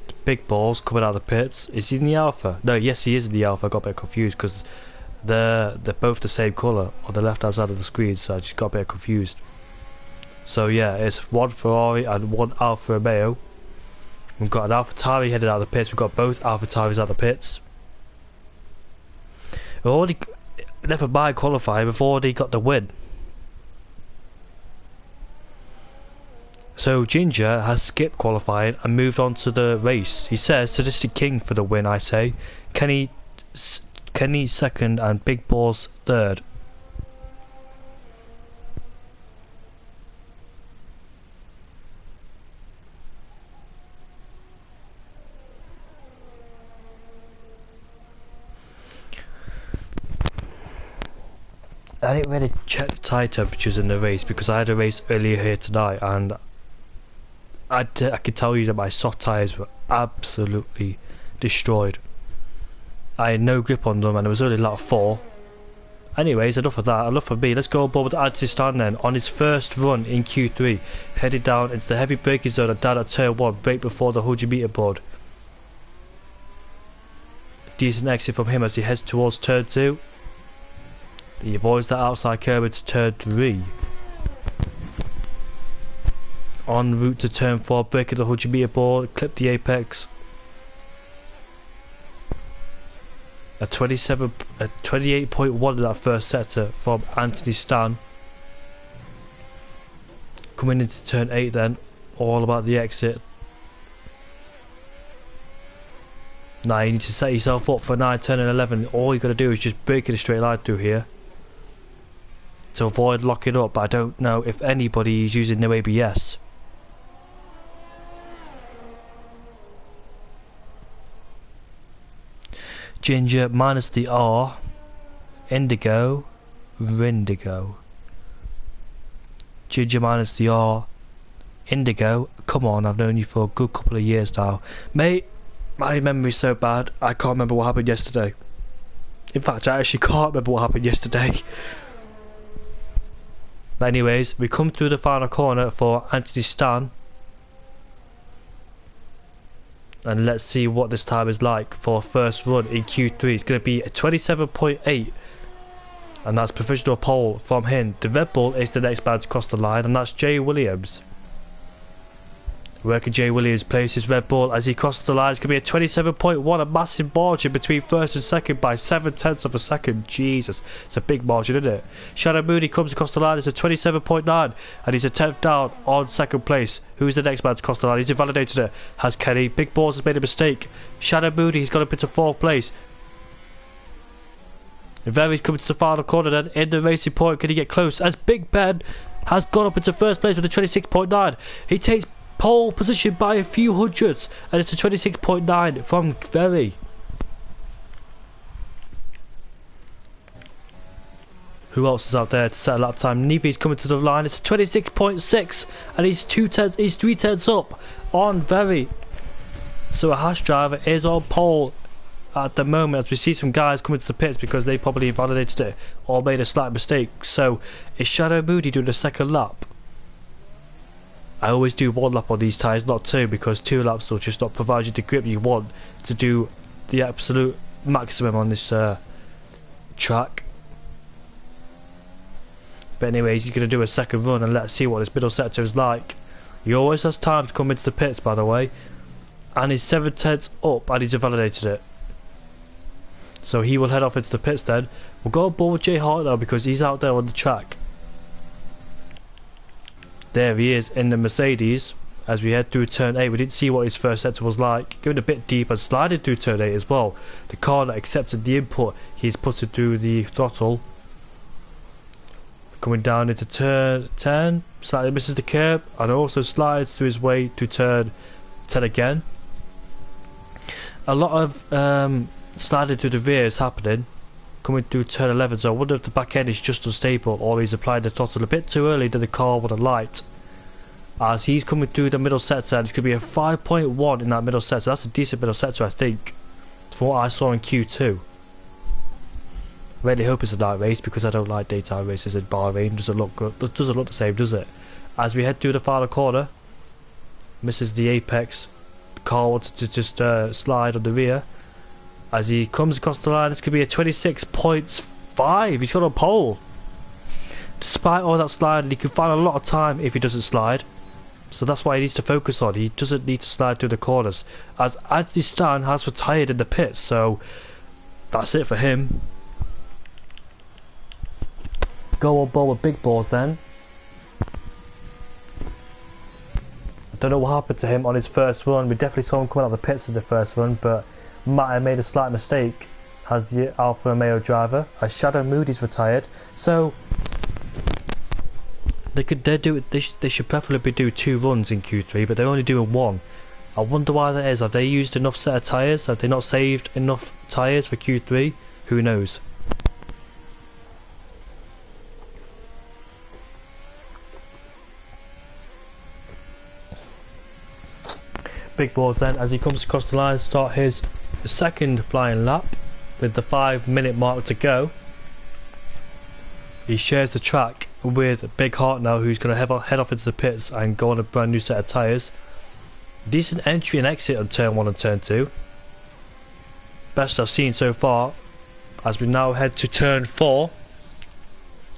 The big balls coming out of the pits. Is he in the Alpha? No, yes he is in the Alpha. I got a bit confused because they're both the same colour on the left hand side of the screen, so I just got a bit confused. So yeah, it's one Ferrari and one Alfa Romeo. We've got an AlphaTauri headed out of the pits. We've got both AlphaTauris out of the pits. We've already, never mind qualifying, we've already got the win. So Ginger has skipped qualifying and moved on to the race. He says Sadistic King for the win, I say. Kenny second and Big Balls third. I didn't really check the tyre temperatures in the race because I had a race earlier here tonight, and I can tell you that my soft tyres were absolutely destroyed. I had no grip on them and it was only lap 4. Anyways, enough of that, enough of me. Let's go aboard with Adjistan then on his first run in Q3, headed down into the heavy braking zone and down at turn 1, brake before the 100-metre board. Decent exit from him as he heads towards turn 2. He avoids that outside curb into turn 3. En route to turn 4, breaking the 100-metre board, clip the apex. A 28.1 in that first sector from Anthony Stan. Coming into turn 8 then, all about the exit. Now you need to set yourself up for 9, 10 and 11. All you got to do is just break in a straight line through here to avoid locking up. I don't know if anybody is using no ABS. Ginger minus the R, Indigo, Rindigo. Ginger minus the R, Indigo. Come on, I've known you for a good couple of years now. Mate, my memory's so bad, I can't remember what happened yesterday. In fact, I actually can't remember what happened yesterday. But anyways, we come through the final corner for Anthony Stan. And let's see what this time is like for first run in Q3. It's going to be a 27.8. And that's provisional pole from him. The Red Bull is the next man to cross the line, and that's Jay Williams. Where can Jay Williams place his Red Bull as he crosses the line? It's going to be a 27.1, a massive margin between first and second by 7/10 of a second. Jesus, it's a big margin, isn't it? Shadow Moody comes across the line, it's a 27.9, and he's a 10th down on second place. Who's the next man to cross the line? He's invalidated it. Has Kenny. Big Balls has made a mistake. Shadow Moody, he's got up into 4th place. Very's coming to the final corner then, in the racing point. Can he get close? As Big Ben has gone up into 1st place with a 26.9. He takes pole position by a few hundreds, and it's a 26.9 from Very. Who else is out there to set a lap time? Nevy's coming to the line. It's a 26.6, and he's 3/10 up on Very. So a Haas driver is on pole at the moment, as we see some guys coming to the pits because they probably invalidated it or made a slight mistake. So is Shadow Moody doing a second lap? I always do 1 lap on these tyres, not 2, because 2 laps will just not provide you the grip you want to do the absolute maximum on this track. But anyways, he's going to do a second run, and let's see what this middle sector is like. He always has time to come into the pits, by the way, and he's 7/10 up, and he's invalidated it. So he will head off into the pits then. We'll go aboard with Jay Hart now because he's out there on the track. There he is in the Mercedes as we head through turn 8. We didn't see what his first sector was like. Going a bit deep and sliding through turn 8 as well. The car that accepted the input, he's put it through the throttle. Coming down into turn 10, slightly misses the curb and also slides through his way to turn 10 again. A lot of sliding through the rear is happening. Coming through turn 11, so I wonder if the back end is just unstable or he's applied the throttle a bit too early that the car would alight. As he's coming through the middle sector, and it's going to be a 5.1 in that middle sector. That's a decent middle sector, I think, from what I saw in Q2. Really hope it's a night race because I don't like daytime races in Bahrain. Doesn't look good. It doesn't look the same, does it? As we head through the final corner, misses the apex. The car wanted to just slide on the rear. As he comes across the line, this could be a 26.5. He's got a pole. Despite all that sliding, he can find a lot of time if he doesn't slide. So that's why he needs to focus on. He doesn't need to slide through the corners. As Anthony Stan has retired in the pits, so that's it for him. Go on board with big balls then. I don't know what happened to him on his first run. We definitely saw him coming out of the pits in the first run, but might have made a slight mistake as the Alfa Romeo driver. As Shadow Moody's retired, so they should preferably do 2 runs in Q3, but they're only doing 1. I wonder why that is. Have they used enough set of tyres? Have they not saved enough tyres for Q3? Who knows? Big balls then, as he comes across the line, start his second flying lap with the 5-minute mark to go. He shares the track with Big Heart now, who's going to head off into the pits and go on a brand new set of tyres. Decent entry and exit on turn 1 and turn 2. Best I've seen so far. As we now head to turn 4,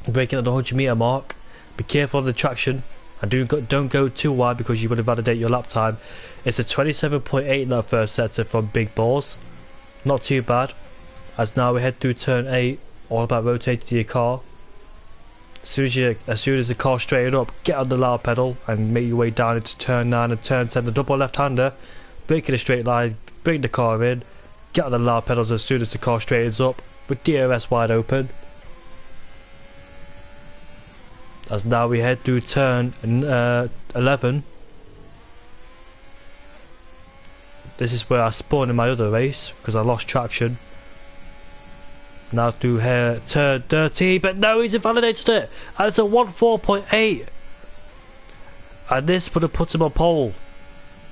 breaking at the 100-metre mark. Be careful of the traction and don't go too wide because you will invalidate your lap time. It's a 27.8 in that first sector from Big Balls. Not too bad. As now we head through turn 8, all about rotating your car. As soon as the car straightened up, get on the loud pedal and make your way down into turn 9 and turn 10. The double left-hander, break in a straight line, bring the car in, get on the loud pedals as soon as the car straightens up with DRS wide open. As now we head through turn 11. This is where I spawned in my other race because I lost traction. Now through here, turn 13, but no, he's invalidated it, and it's a 1.4.8. And this would have put him on pole,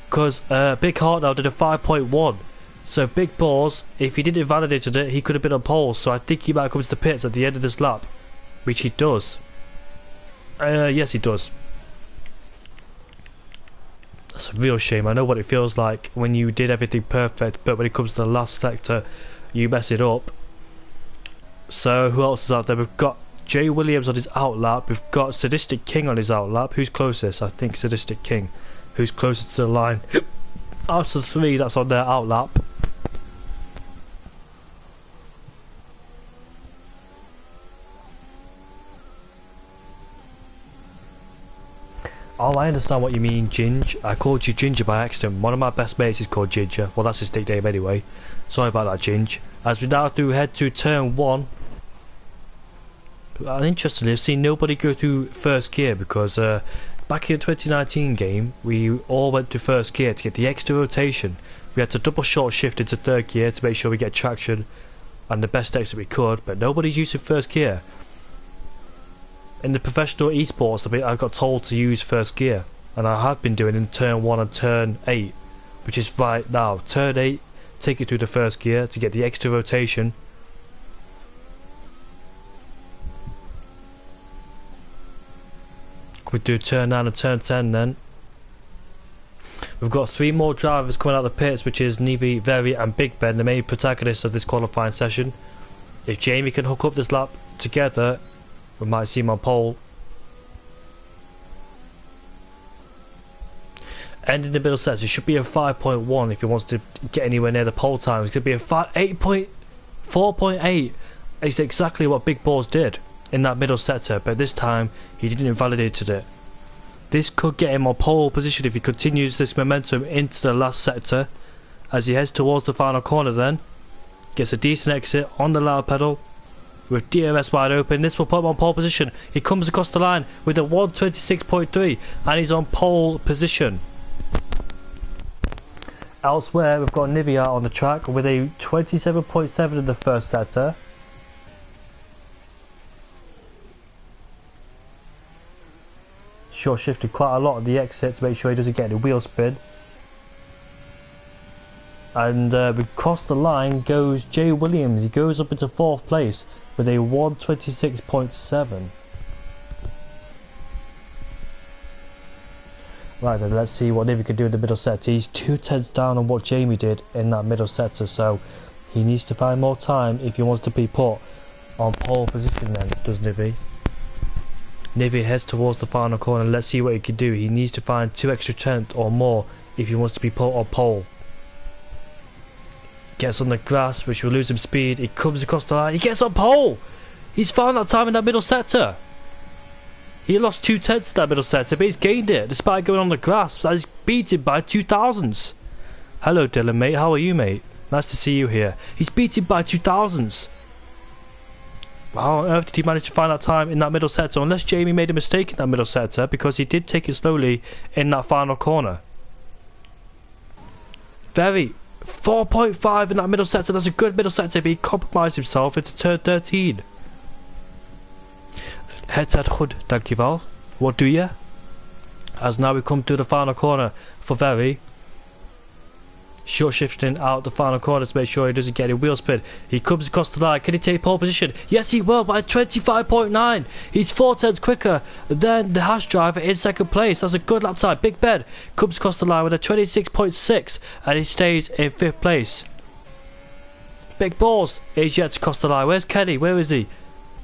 because Big Heart now did a 5.1. So Big Balls, if he didn't invalidate it, he could have been on pole. So I think he might come to the pits at the end of this lap, which he does. Yes, he does. That's a real shame. I know what it feels like when you did everything perfect, but when it comes to the last sector, you mess it up. So who else is out there? We've got Jay Williams on his outlap. We've got Sadistic King on his outlap. Who's closest? I think Sadistic King. Who's closest to the line? Out of the 3 that's on their outlap. Oh, I understand what you mean, Ginge. I called you Ginger by accident. One of my best mates is called Ginger. Well, that's his nickname anyway. Sorry about that, Ginge. As we now do head to turn 1. And interestingly, I've seen nobody go through first gear because back in the 2019 game, we all went to first gear to get the extra rotation. We had to double short shift into 3rd gear to make sure we get traction and the best exit we could, but nobody's using first gear. In the professional esports, I got told to use first gear, and I have been doing in turn 1 and turn 8, which is right now. Turn 8, take it through the first gear to get the extra rotation. We do turn 9 and turn 10 then. We've got 3 more drivers coming out of the pits, which is Nevi, Very and Big Ben, the main protagonists of this qualifying session. If Jamie can hook up this lap together, we might see him on pole. End in the middle sets, it should be a 5.1 if he wants to get anywhere near the pole time. It's going to be a 4.8. It's exactly what Big Balls did in that middle sector, but this time he didn't invalidate it. This could get him on pole position if he continues this momentum into the last sector. As he heads towards the final corner then, gets a decent exit on the loud pedal with DRS wide open. This will put him on pole position. He comes across the line with a 126.3 and he's on pole position. Elsewhere we've got Nivea on the track with a 27.7 in the first sector. Short shifted quite a lot on the exit to make sure he doesn't get any wheel spin. And we cross the line goes Jay Williams. He goes up into 4th place with a 126.7. Right then, let's see what Nivy can do in the middle sector. He's 2/10 down on what Jamie did in that middle sector, so he needs to find more time if he wants to be put on pole position then, does Nivy. Nivy heads towards the final corner. Let's see what he can do. He needs to find 2 extra tenths or more if he wants to be put on pole. Gets on the grass, which will lose him speed. He comes across the line. He gets on pole! He's found that time in that middle sector. He lost 2/10 in that middle sector, but he's gained it despite going on the grass. He's beaten by 2,000s. Hello Dylan, mate. How are you, mate? Nice to see you here. He's beaten by 2,000s. How on earth did he manage to find that time in that middle sector? Unless Jamie made a mistake in that middle sector, because he did take it slowly in that final corner. Very 4.5 in that middle sector. That's a good middle sector, but he compromised himself into turn 13. Head Hood, dankjewel. What do you? As now we come to the final corner for Very. Short shifting out the final corner to make sure he doesn't get any wheel spin. He comes across the line. Can he take pole position? Yes, he will by 25.9. He's 4/10 quicker than the Hash driver in 2nd place. That's a good lap time. Big Ben comes across the line with a 26.6 and he stays in 5th place. Big Balls is yet to cross the line. Where's Kenny? Where is he?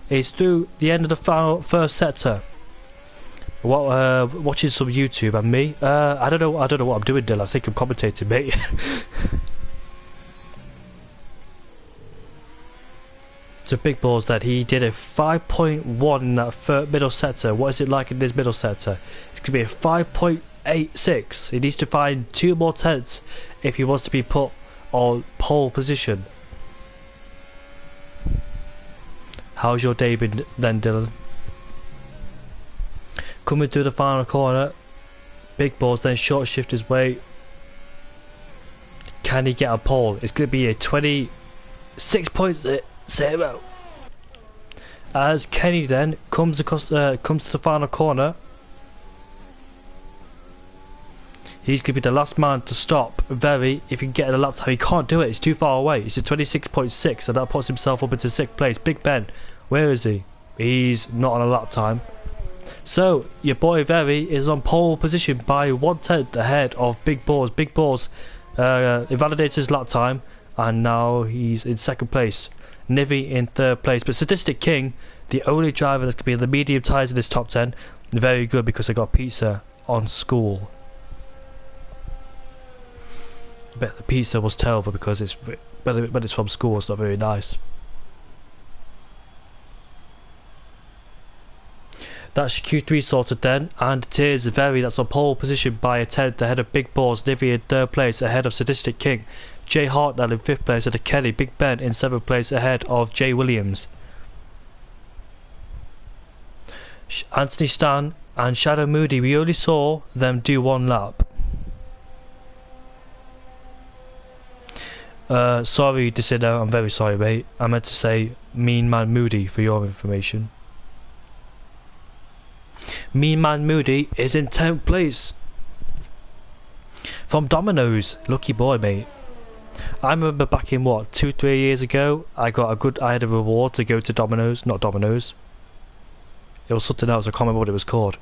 He's through the end of the first sector. Watching some YouTube and me. I don't know what I'm doing, Dylan. I think I'm commentating, mate. So Big Balls that he did a 5.1 in that middle sector. What is it like in this middle sector? It's gonna be a 5.86. He needs to find 2 more tenths if he wants to be put on pole position. How's your day been then, Dylan? Coming through the final corner, Big Balls then short shift his way. Can he get a pole? It's going to be a 26.0. As Kenny then comes to the final corner, he's going to be the last man to stop Very if he can get a lap time. He can't do it, it's too far away. It's a 26.6, and that puts himself up into 6th place. Big Ben, where is he? He's not on a lap time. So your boy Very is on pole position by 1/10 ahead of Big Balls. Big Balls invalidated his lap time and now he's in 2nd place. Nivy in 3rd place, but Sadistic King, the only driver that's going to be in the medium tyres in this top 10, very good because I got pizza on school. But the pizza was terrible because it's from school. It's not very nice. That's Q3 sorted then, and it is Very that's on pole position by a 10th ahead of Big Balls. Nivy in 3rd place ahead of Sadistic King. Jay Hartnell in 5th place ahead of Kelly. Big Ben in 7th place ahead of Jay Williams. Anthony Stan and Shadow Moody, we only saw them do 1 lap. Sorry Decido, I'm very sorry mate. I meant to say Mean Man Moody for your information. Mean Man Moody is in 10th place from Domino's. Lucky boy, mate. I remember back in what, 2-3 years ago, I had a reward to go to Domino's. Not Domino's, it was something else. I can't remember what it was called,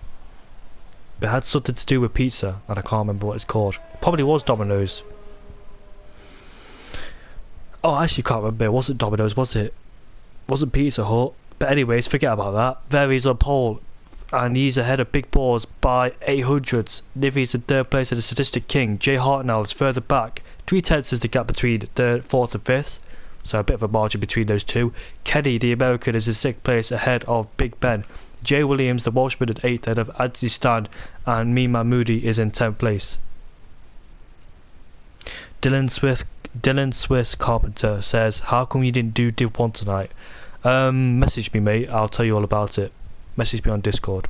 but it had something to do with pizza and I can't remember what it's called. Probably was Domino's. Oh, I actually can't remember. It wasn't Domino's, was it? Wasn't Pizza Hut. But anyways, forget about that. Very's on pole and he's ahead of Big Balls by 800s. Nivy's in 3rd place at the Statistic King. Jay Hartnell is further back. 3/10 is the gap between 3rd, 4th and 5th, so a bit of a margin between those two. Kenny, the American, is in 6th place ahead of Big Ben. Jay Williams, the Welshman, at 8th ahead of Anthony Stan, and Mima Moody is in 10th place. Dylan Swiss Carpenter says, how come you didn't do Div 1 tonight? Message me, mate, I'll tell you all about it. Message me on Discord.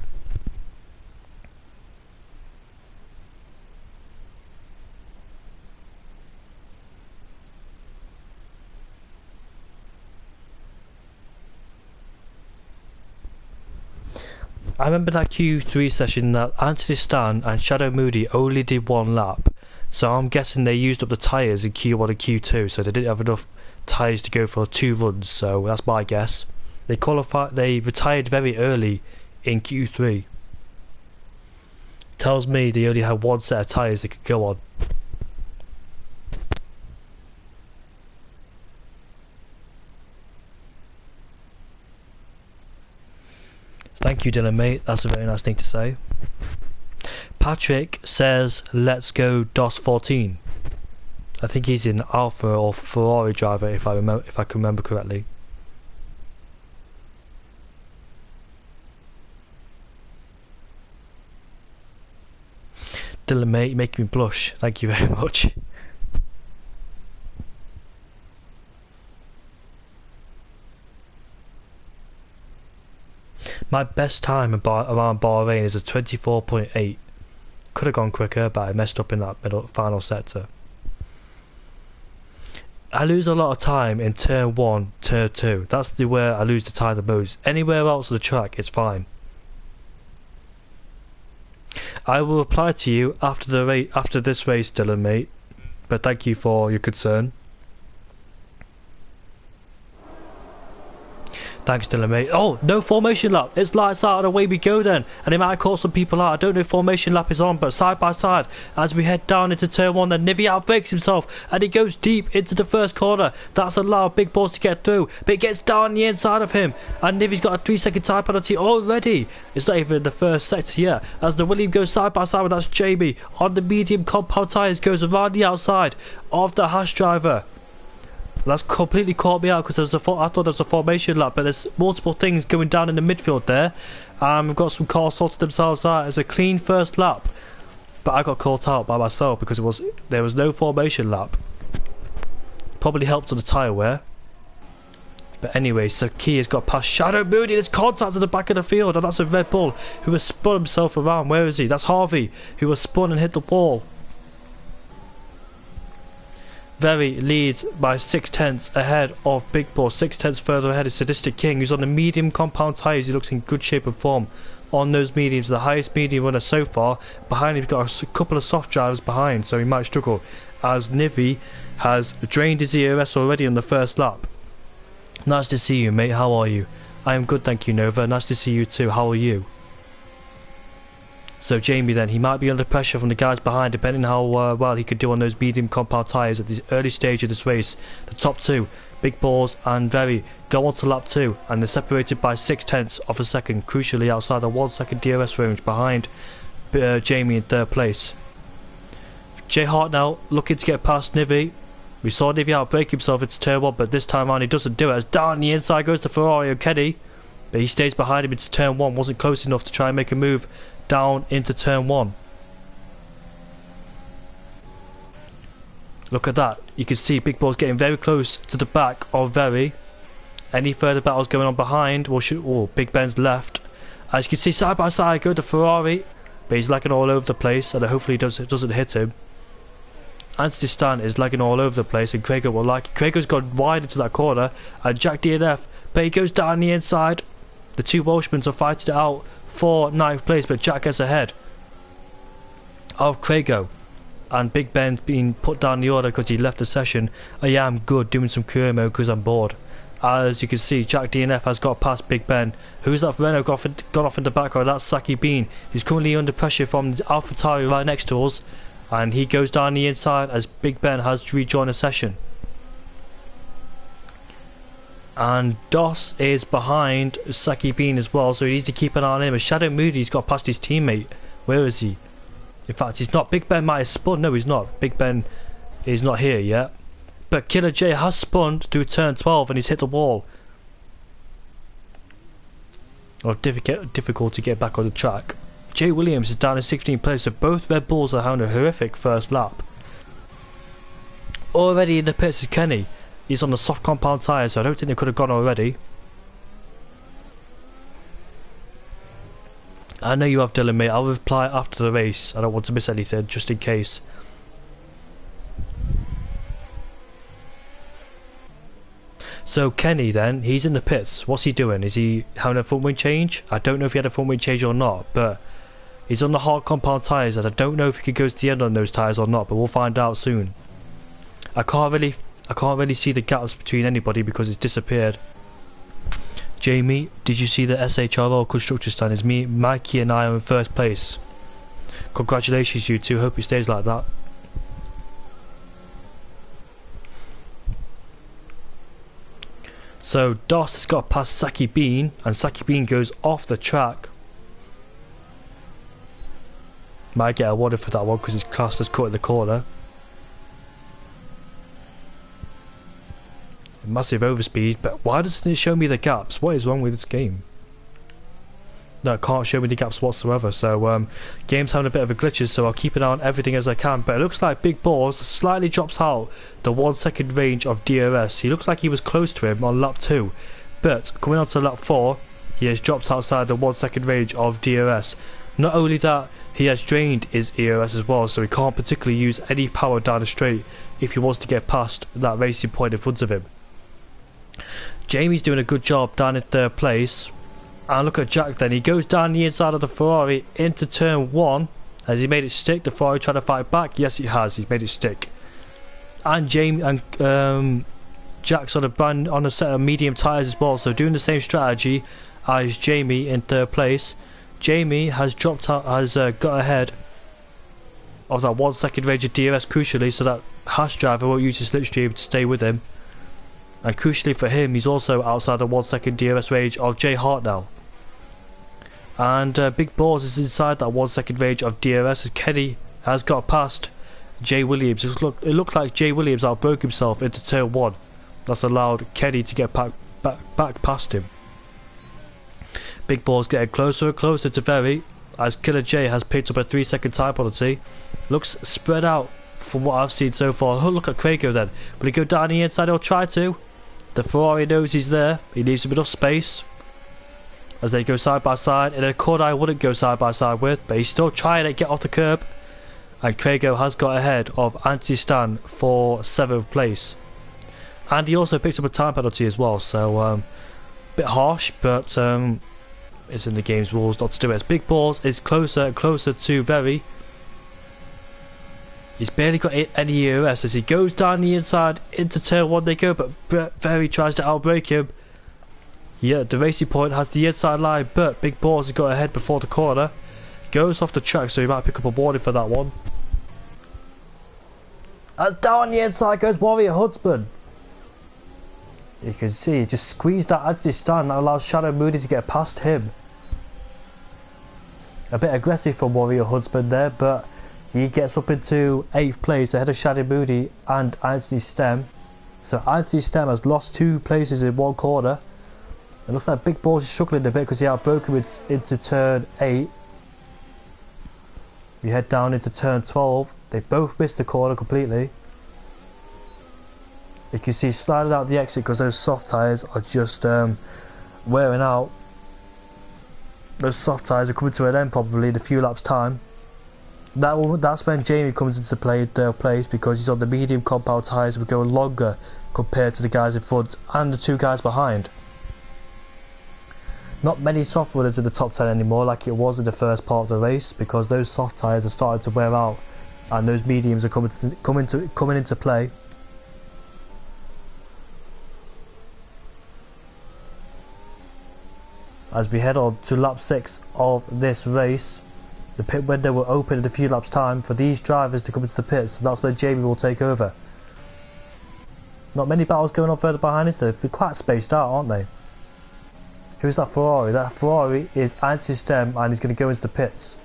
I remember that Q3 session that Anthony Stan and Shadow Moody only did 1 lap. So I'm guessing they used up the tyres in Q1 and Q2, so they didn't have enough tyres to go for 2 runs, so that's my guess. They retired very early in Q3. Tells me they only had 1 set of tyres they could go on. Thank you, Dylan, mate. That's a very nice thing to say. Patrick says, let's go DOS 14. I think he's in Alpha or Ferrari driver, if I can remember correctly. Dylan, mate, you're making me blush. Thank you very much. My best time around Bahrain is a 24.8. Could have gone quicker, but I messed up in that final sector. I lose a lot of time in turn 1, turn 2. That's where I lose the time the most. Anywhere else on the track, it's fine. I will reply to you after this race, Dylan, mate. But thank you for your concern. Thanks, Dylan, mate. Oh, no formation lap. It's lights out and away we go then. And it might have caught some people out. I don't know if formation lap is on, but side by side, as we head down into turn 1, then Nivi outbreaks himself and he goes deep into the first corner. That's allowed Big Balls to get through, but it gets down the inside of him. And Nivi's got a 3-second time penalty already. It's not even in the first sector yet. As the William goes side by side with that's Jamie on the medium compound tyres, goes around the outside of the Haas driver. That's completely caught me out because I thought there was a formation lap, but there's multiple things going down in the midfield there. We've got some cars sorted themselves out as a clean first lap, but I got caught out by myself because there was no formation lap. Probably helped on the tyre wear. But anyway, Saki has got past Shadow Mooney. There's contact at the back of the field, and that's a Red Bull who has spun himself around. Where is he? That's Harvey who has spun and hit the wall. Very leads by 6/10 ahead of Big Boss. 6/10 further ahead is Sadistic King, who's on the medium compound tyres. He looks in good shape and form on those mediums, the highest medium runner so far. Behind him, he's got a couple of soft drivers behind, so he might struggle, as Nivi has drained his EOS already on the first lap. Nice to see you, mate. How are you? I am good, thank you, Nova. Nice to see you too. How are you? So Jamie then, he might be under pressure from the guys behind, depending how well he could do on those medium compound tyres at the early stage of this race. The top two, Big Balls and Very, go on to lap 2, and they're separated by 6/10 of a second, crucially outside the 1 second DRS range behind Jamie in 3rd place. J Hart now looking to get past Nivi. We saw Nivi outbreak himself into turn 1, but this time around he doesn't do it, as down the inside goes to Ferrari and Kenny, but he stays behind him into turn 1, wasn't close enough to try and make a move down into turn 1. Look at that, you can see Big Ball's getting very close to the back of Very. Any further battles going on behind will shoot. Oh, Big Ben's left. As you can see, side by side go to Ferrari, but he's lagging all over the place, and hopefully it doesn't hit him. Anthony Stan is lagging all over the place, and Craig will like it. Craig's gone wide into that corner, and Jack DNF, but he goes down the inside. The two Welshmen are fighting it out for 9th place, but Jack gets ahead of Craigo, and Big Ben's been put down the order because he left the session. I am good doing some career mode because I'm bored. As you can see, Jack DNF has got past Big Ben. Who's that? Renault gone off in the background. That's Saki Bean. He's currently under pressure from AlphaTauri right next to us, and he goes down the inside as Big Ben has rejoined the session. And DOS is behind Saki Bean as well, so he needs to keep an eye on him. As Shadow Moody's got past his teammate. Where is he? In fact, he's not. Big Ben might have spun. No, he's not. Big Ben is not here yet. But Killer J has spun through turn 12 and he's hit the wall. Or difficult to get back on the track. Jay Williams is down in 16th place, so both Red Bulls are having a horrific first lap. Already in the pits is Kenny. He's on the soft compound tyre, so I don't think they could have gone already. I know you have, Dylan, mate. I'll reply after the race. I don't want to miss anything, just in case. So Kenny then, he's in the pits. What's he doing? Is he having a front wing change? I don't know if he had a front wing change or not, but He's on the hard compound tyres, and I don't know if he could go to the end on those tyres or not, but we'll find out soon. I can't really see the gaps between anybody because it's disappeared. Jamie, did you see the SHR constructor stand? It's me, Mikey and I are in first place. Congratulations you two, hope it stays like that. So Doss has got past Saki Bean, and Saki Bean goes off the track. Might get awarded for that one because his class has cut in the corner. Massive overspeed, but why doesn't it show me the gaps? What is wrong with this game? No, it can't show me the gaps whatsoever, so game's having a bit of a glitches, so I'll keep an eye on everything as I can. But it looks like Big Balls slightly drops out the 1 second range of DRS. He looks like he was close to him on lap 2, but coming on to lap 4 he has dropped outside the 1 second range of DRS. Not only that, he has drained his ERS as well, so he can't particularly use any power down the straight if he wants to get past that racing point in front of him. Jamie's doing a good job down in 3rd place. And look at Jack then, he goes down the inside of the Ferrari into turn 1. Has he made it stick? The Ferrari trying to fight back? Yes he has, he's made it stick. And Jack's on a set of medium tyres as well, so doing the same strategy as Jamie in 3rd place. Jamie has dropped out, got ahead of that 1 second range of DRS crucially, so that Hash driver won't use his slipstream to stay with him. And crucially for him, he's also outside the 1 second DRS range of Jay Hart now. And Big Balls is inside that 1 second range of DRS as Kenny has got past Jay Williams. It looked like Jay Williams outbroke himself into turn 1. That's allowed Kenny to get back past him. Big Balls getting closer and closer to Very as Killer J has picked up a 3 second time penalty. Looks spread out from what I've seen so far. Oh, look at Craigo then. Will he go down the inside? He'll try to. The Ferrari knows he's there. He leaves him enough space as they go side by side. In a corner I wouldn't go side by side with, but he's still trying to get off the curb. And Craigo has got ahead of Anthony Stan for 7th place. And he also picks up a time penalty as well, so bit harsh, but it's in the game's rules not to do it. As Big Balls is closer and closer to Very. He's barely got any EOS as he goes down the inside into turn 1 they go, but Very tries to outbrake him. Yeah, the racing point has the inside line, but Big Balls has got ahead before the corner. Goes off the track, so he might pick up a warning for that one. As down the inside goes Warrior Husband. You can see he just squeezed that Anthony Stan, that allows Shadow Moody to get past him. A bit aggressive from Warrior Husband there, but he gets up into 8th place ahead of Shadow Moody and Anthony Stem. So Anthony Stem has lost 2 places in 1 corner. It looks like Big Balls is struggling a bit because he outbroke him into turn 8. We head down into turn 12. They both missed the corner completely. You can see sliding out the exit because those soft tyres are just wearing out. Those soft tyres are coming to an end probably in a few laps time. That's when Jamie comes into play in 3rd place because he's on the medium compound tyres and will go longer compared to the guys in front and the 2 guys behind. Not many soft runners in the top 10 anymore like it was in the first part of the race because those soft tyres are starting to wear out and those mediums are coming into play. As we head on to lap 6 of this race, the pit window will open in a few laps time for these drivers to come into the pits, so that's where Jamie will take over. Not many battles going on further behind us, they're quite spaced out, aren't they? Who's that Ferrari? That Ferrari is Anthony Stem and he's going to go into the pits.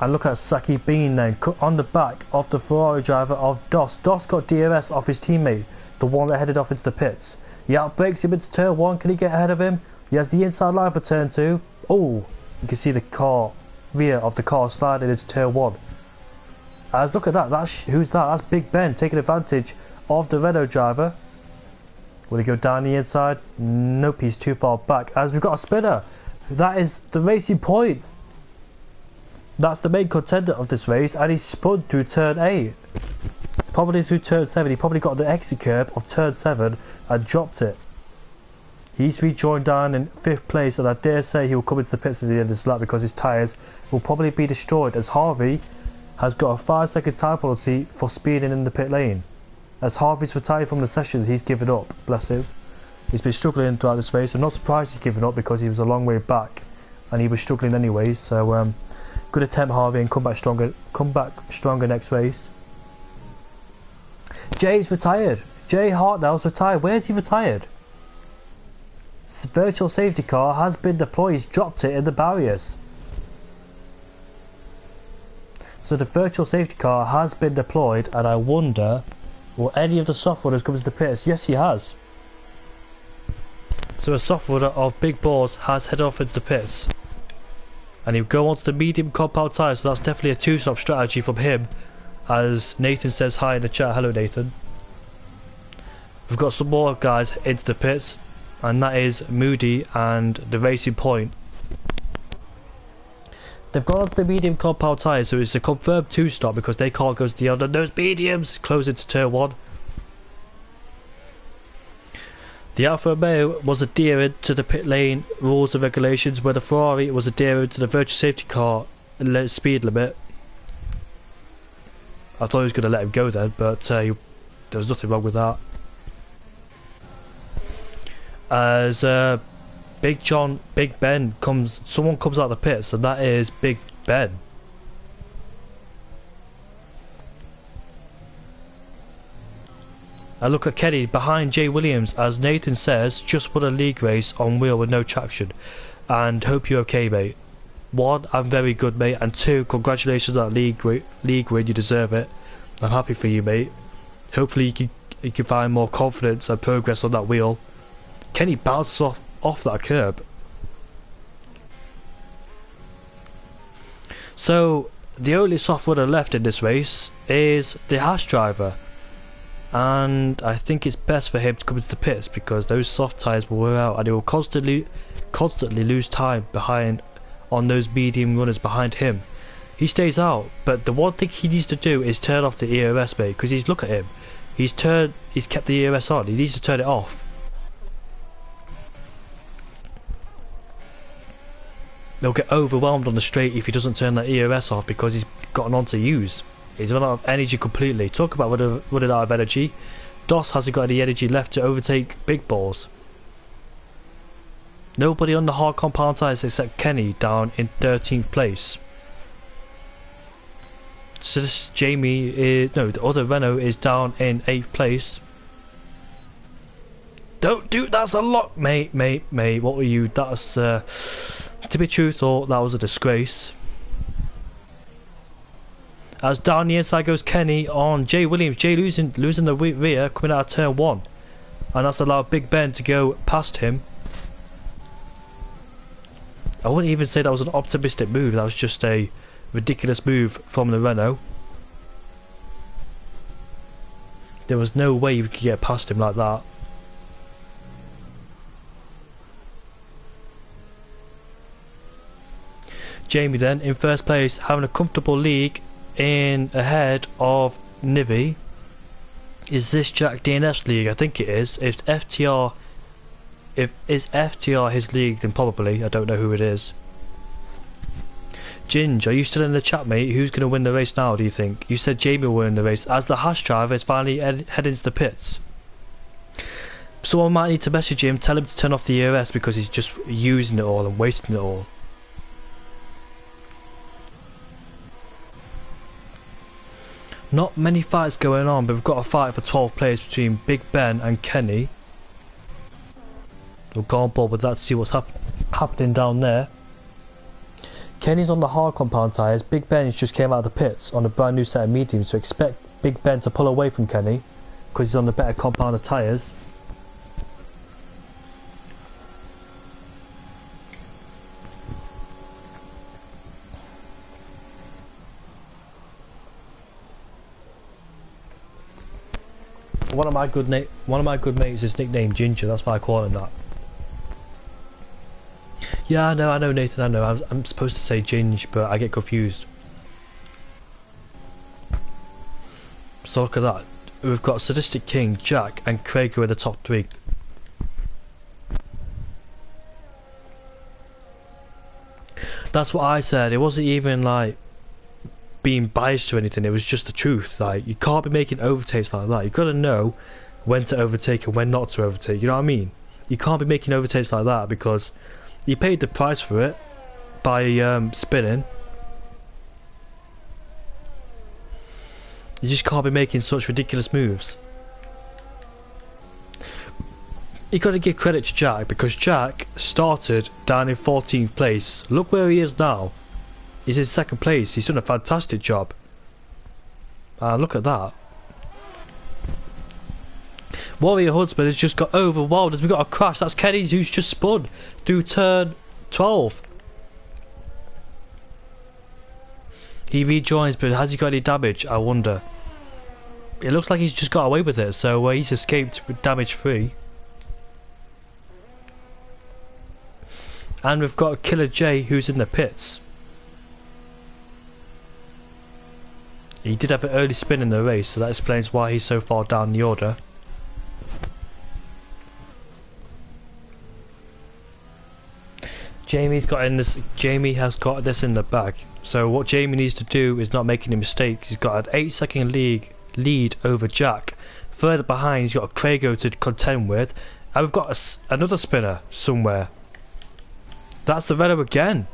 And look at Saki Bean then, on the back of the Ferrari driver of Doss. Doss got DRS off his teammate, the one that headed off into the pits. He outbreaks him into turn 1, can he get ahead of him? He has the inside line for turn 2. Oh, you can see the rear of the car sliding into turn 1. As look at that, who's that? That's Big Ben taking advantage of the Renault driver. Will he go down the inside? Nope, he's too far back. As we've got a spinner. That is the racing point. That's the main contender of this race, and he spun through turn 8. Probably through turn 7. He probably got the exit curb of turn 7 and dropped it. He's rejoined down in 5th place, and I dare say he will come into the pits at the end of this lap because his tyres will probably be destroyed, as Harvey has got a 5-second tyre penalty for speeding in the pit lane. As Harvey's retired from the session, he's given up, bless him. He's been struggling throughout this race. I'm not surprised he's given up because he was a long way back and he was struggling anyway, so good attempt, Harvey, and come back stronger next race. Jay's retired. Jay Hartnell's retired. Where's he retired? Virtual safety car has been deployed. He's dropped it in the barriers. So the virtual safety car has been deployed, and I wonder, will any of the soft runners come to the pits? Yes, he has. So a soft runner of big balls has headed off into the pits, and he'll go on to the medium compound tyre, so that's definitely a 2-stop strategy from him, as Nathan says hi in the chat. Hello, Nathan. We've got some more guys into the pits, and that is Moody and the Racing Point. They've gone onto the medium compound tyres, so it's a confirmed 2-stop because they can't go to the other. Those mediums close into turn 1. The Alfa Romeo was adhering to the pit lane rules and regulations, where the Ferrari was adhering to the virtual safety car speed limit. I thought he was going to let him go then, but there was nothing wrong with that. As Big Ben someone comes out of the pits, and that is Big Ben. I look at Kenny behind Jay Williams, as Nathan says, just won a league race on wheel with no traction, and hope you're okay, mate. 1, I'm very good, mate, and 2, congratulations on that league win, you deserve it. I'm happy for you, mate. Hopefully you can find more confidence and progress on that wheel. Kenny bounces off that curb. So the only soft runner left in this race is the Haas driver, and I think it's best for him to come into the pits because those soft tyres will wear out, and he will constantly lose time behind on those medium runners behind him. He stays out, but the one thing he needs to do is turn off the ERS, mate, because look at him. He's kept the ERS on. He needs to turn it off. They'll get overwhelmed on the straight if he doesn't turn that ERS off because he's gotten on to use. He's run out of energy completely. Talk about running out of energy. Doss hasn't got any energy left to overtake Big Balls. Nobody on the hard compound tyres except Kenny down in 13th place. So this the other Renault is down in 8th place. Don't do that's a lot, mate. What were you? That's to be truthful, that was a disgrace. As down the inside goes Kenny on Jay Williams. Jay losing the rear coming out of turn 1, and that's allowed Big Ben to go past him. I wouldn't even say that was an optimistic move. That was just a ridiculous move from the Renault. There was no way you could get past him like that. Jamie then in first place, having a comfortable league in ahead of Nivi. Is this Jack DNS league? I think it is. If is FTR his league, then probably. I don't know who it is. Ginge, are you still in the chat, mate? Who's going to win the race now, do you think? You said Jamie will win the race, as the Haas driver is finally heading to the pits. Someone might need to message him, tell him to turn off the ERS because he's just using it all and wasting it all. Not many fights going on, but we've got a fight for 12 players between Big Ben and Kenny. We'll go on board with that to see what's happening down there. Kenny's on the hard compound tyres. Big Ben's just came out of the pits on a brand new set of mediums, so expect Big Ben to pull away from Kenny because he's on the better compound of tyres. One of my good mates is nicknamed Ginger. That's why I call him that. Yeah, I know, Nathan. I know. I'm supposed to say Ginge, but I get confused. So look at that. We've got Sadistic King, Jack, and Craig who are the top 3. That's what I said. It wasn't even like being biased or anything. It was just the truth. Like, you can't be making overtakes like that. You got to know when to overtake and when not to overtake. You know what I mean? You can't be making overtakes like that because you paid the price for it by spinning. You just can't be making such ridiculous moves. You got to give credit to Jack because Jack started down in 14th place. Look where he is now. He's in 2nd place. He's done a fantastic job. Look at that. Warrior Huntsman has just got overwhelmed as we got a crash. That's Kenny who's just spun through turn 12. He rejoins, but has he got any damage? I wonder. It looks like he's just got away with it, so he's escaped with damage free. And we've got Killer J who's in the pits. He did have an early spin in the race, so that explains why he's so far down the order. Jamie has got this in the bag. So what Jamie needs to do is not make any mistakes. He's got an 8-second lead over Jack. Further behind, he's got Craigo to contend with, and we've got another spinner somewhere. That's the Renault again.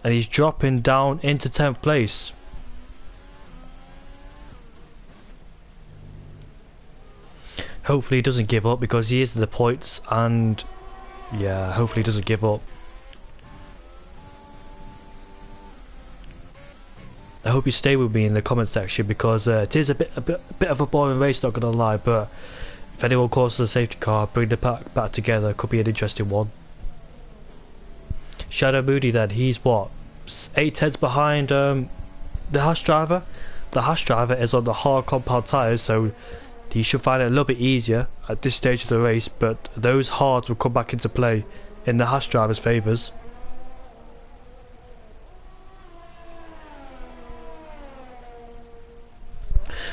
And he's dropping down into 10th place. Hopefully he doesn't give up because he is in the points, and yeah, hopefully he doesn't give up. I hope you stay with me in the comment section because it is a bit of a boring race, not gonna lie, but if anyone causes a safety car, bring the pack back together, could be an interesting one. Shadow Moody then, he's what? 8 tenths behind the Hash driver. The Hash driver is on the hard compound tyres, so he should find it a little bit easier at this stage of the race, but those hards will come back into play in the Hash driver's favours.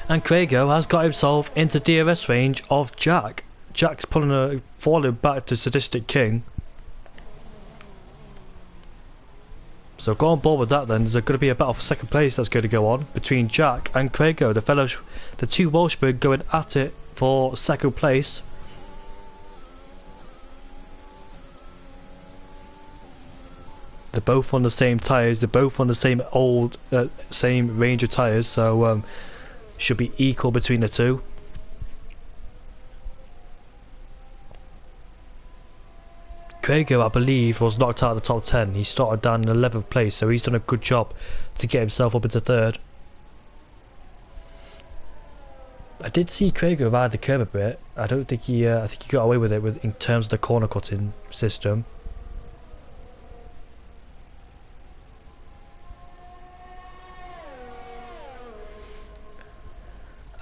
And Craigo has got himself into DRS range of Jack. Jack's falling back to Sadistic King. So go on board with that then. There's going to be a battle for 2nd place that's going to go on between Jack and Craigo. The two Welshmen going at it for 2nd place. They're both on the same tyres. They're both on the same same range of tyres. So should be equal between the two. Craigo, I believe, was knocked out of the top 10. He started down in 11th place, so he's done a good job to get himself up into 3rd. I did see Craigo ride the curb a bit. I don't think he. I think he got away with it in terms of the corner cutting system.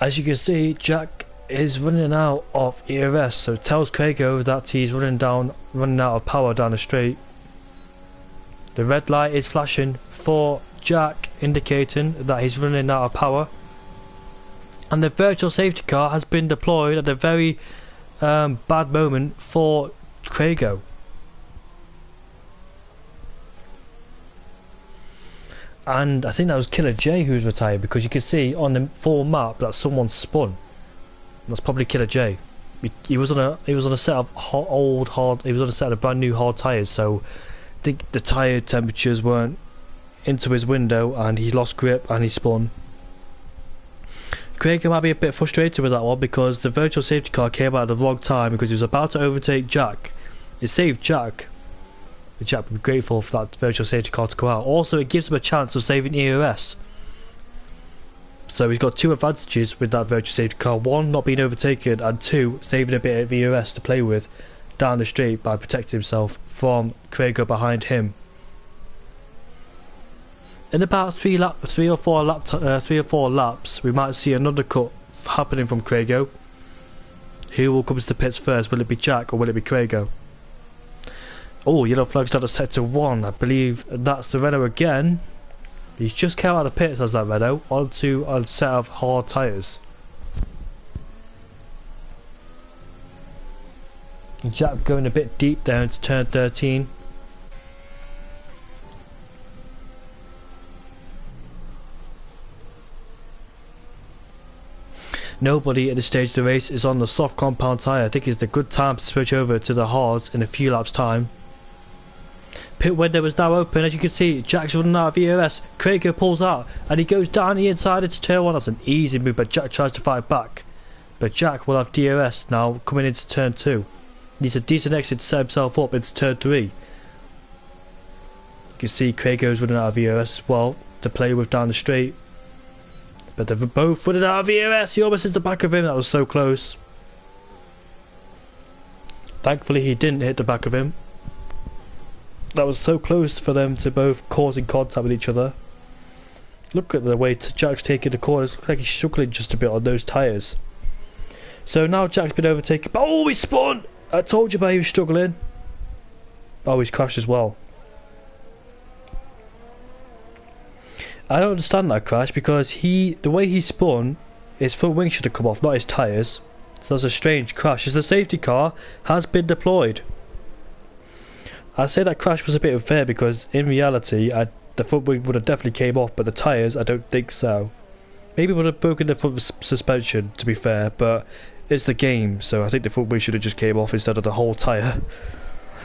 As you can see, Jack is running out of ERS, so it tells Craigo that he's running out of power down the straight. The red light is flashing for Jack, indicating that he's running out of power. And the virtual safety car has been deployed at a very bad moment for Craigo. And I think that was Killer J who's retired, because you can see on the full map that someone spun. That's probably Killer J. He was on a set of brand new hard tyres, so I think the tyre temperatures weren't into his window and he lost grip and he spun. Craig might be a bit frustrated with that one because the virtual safety car came out at the wrong time because he was about to overtake Jack. It saved Jack. Jack would be grateful for that virtual safety car to go out. Also, it gives him a chance of saving ERS. So he's got 2 advantages with that virtual safety car. 1, not being overtaken, and 2, saving a bit of ERS to play with down the straight by protecting himself from Craigo behind him. In about 3 or 4 laps, we might see another cut happening from Craigo. Who will come to the pits first? Will it be Jack or will it be Craigo? Oh, yellow flag's down to sector 1. I believe that's the Renault again. He's just come out of the pits as that Renault onto a set of hard tyres. Jack going a bit deep down to turn 13. Nobody at this stage of the race is on the soft compound tyre. I think it's a good time to switch over to the hards in a few laps time. Pit window is now open. As you can see, Jack's running out of ERS. Craigo pulls out and he goes down the inside into turn 1. That's an easy move, but Jack tries to fight back. But Jack will have DRS now coming into turn 2. Needs a decent exit to set himself up into turn 3. You can see Craigo's running out of ERS as well to play with down the straight. But they're both running out of ERS. He almost hits the back of him. That was so close. Thankfully he didn't hit the back of him. That was so close for them to both causing contact with each other. Look at the way Jack's taking the corners. Looks like he's struggling just a bit on those tyres. So now Jack's been overtaken. Oh, he spun! I told you about he was struggling. Oh, he's crashed as well. I don't understand that crash because the way he spun, his front wing should have come off, not his tyres. So that's a strange crash. As the safety car has been deployed. I say that crash was a bit unfair because in reality the front wing would have definitely came off, but the tyres I don't think so. Maybe would have broken the front suspension to be fair, but it's the game, so I think the front wing should have just came off instead of the whole tyre.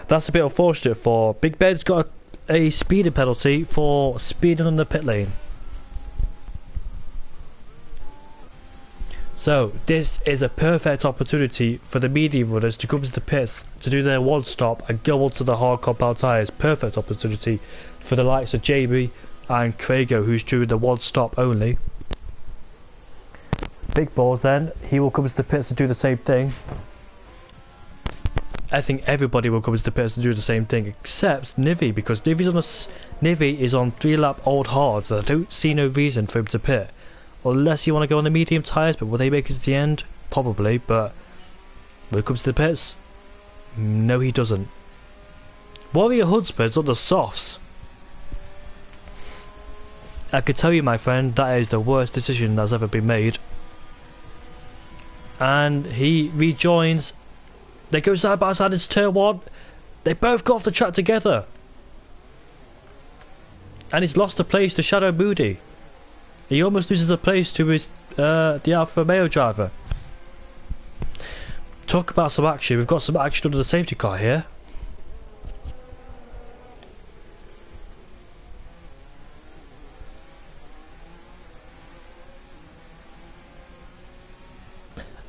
That's a bit unfortunate for Big Ben's got a speeding penalty for speeding on the pit lane. So this is a perfect opportunity for the medium runners to come to the pits to do their one stop and go onto the hard compound tyres. Perfect opportunity for the likes of Jamie and Craigo, who's doing the one stop only. Big Balls then, he will come to the pits to do the same thing. I think everybody will come to the pits to do the same thing except Nivy, because Nivy is on 3-lap old hards and I don't see no reason for him to pit. Unless you want to go on the medium tyres, but will they make it to the end? Probably, but when it comes to the pits, no he doesn't. Warrior Hudspur's on the softs. I could tell you, my friend, that is the worst decision that's ever been made. And he rejoins. They go side by side into turn 1. They both got off the track together. And he's lost a place to Shadow Moody. He almost loses a place to his the Alfa Romeo driver. Talk about some action. We've got some action under the safety car here.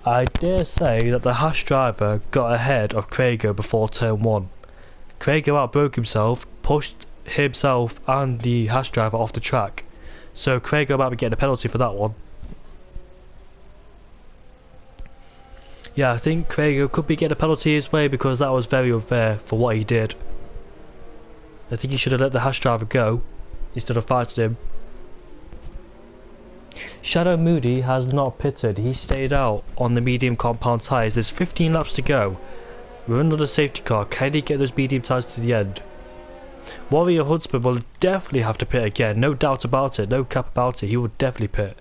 I dare say that the Haas driver got ahead of Craigo before turn 1. Craigo outbroke himself, pushed himself and the Haas driver off the track. So Craigo might be getting a penalty for that one. Yeah, I think Craigo could be getting a penalty his way because that was very unfair for what he did. I think he should have let the Haas driver go instead of fighting him. Shadow Moody has not pitted. He stayed out on the medium compound tyres. There's 15 laps to go. We're under the safety car. Can he get those medium tyres to the end? Warrior Huntsman will definitely have to pit again, no doubt about it, no cap about it, he will definitely pit.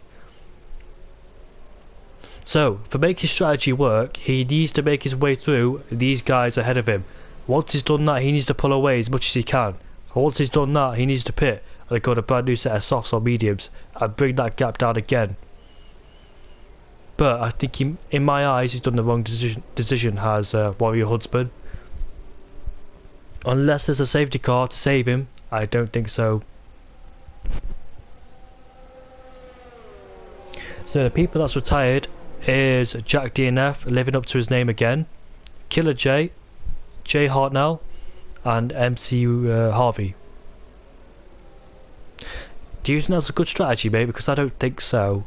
So, for making his strategy work, he needs to make his way through these guys ahead of him. Once he's done that, he needs to pull away as much as he can. Once he's done that, he needs to pit and go to a brand new set of softs or mediums and bring that gap down again. But I think in my eyes, he's done the wrong decision as Warrior Huntsman. Unless there's a safety car to save him, I don't think so. So the people that's retired is Jack DNF, living up to his name again, Killer J, Jay Hartnell, and MC Harvey. Do you think that's a good strategy, mate? Because I don't think so.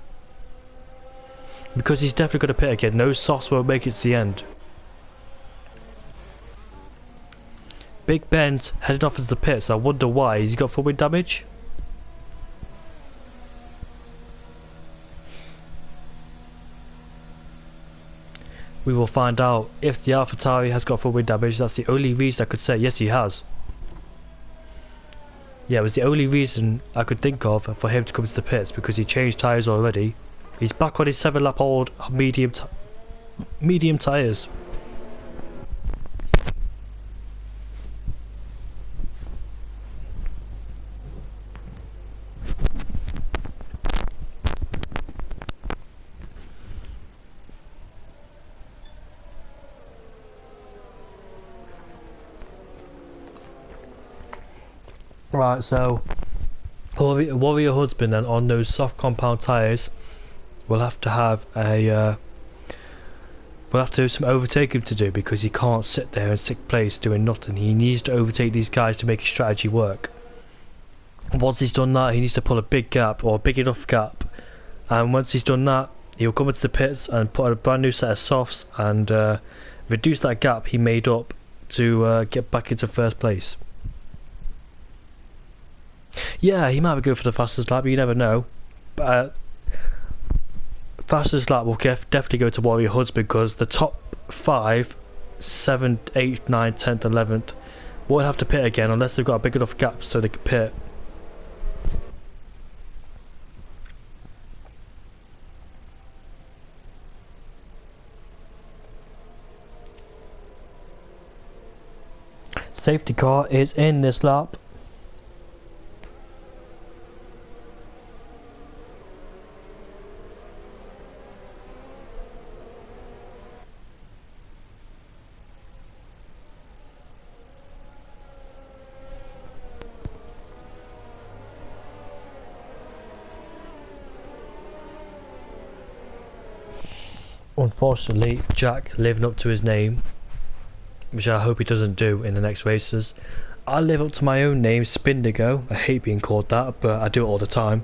Because he's definitely going to pit again. No softs won't make it to the end. Big Ben's heading off into the pits. I wonder why. Has he got front wing damage? We will find out if the AlphaTauri has got front wing damage. That's the only reason I could say. Yes, he has. Yeah, it was the only reason I could think of for him to come to the pits, because he changed tyres already. He's back on his 7-lap old medium tyres. Right, so Warrior Husband then on those soft compound tyres will have to have a we'll have to have some overtaking to do, because he can't sit there in sixth place doing nothing. He needs to overtake these guys to make his strategy work. Once he's done that, he needs to pull a big gap, or a big enough gap, and once he's done that, he'll come into the pits and put a brand new set of softs and reduce that gap he made up to get back into first place. Yeah, he might be good for the fastest lap, you never know. But fastest lap will definitely go to Warrior Husband, because the top 5, 7th, 8th, 9th, 10th, 11th won't have to pit again unless they've got a big enough gap so they can pit. Safety car is in this lap. Unfortunately, Jack living up to his name, which I hope he doesn't do in the next races. I live up to my own name, Spindigo. I hate being called that, but I do it all the time.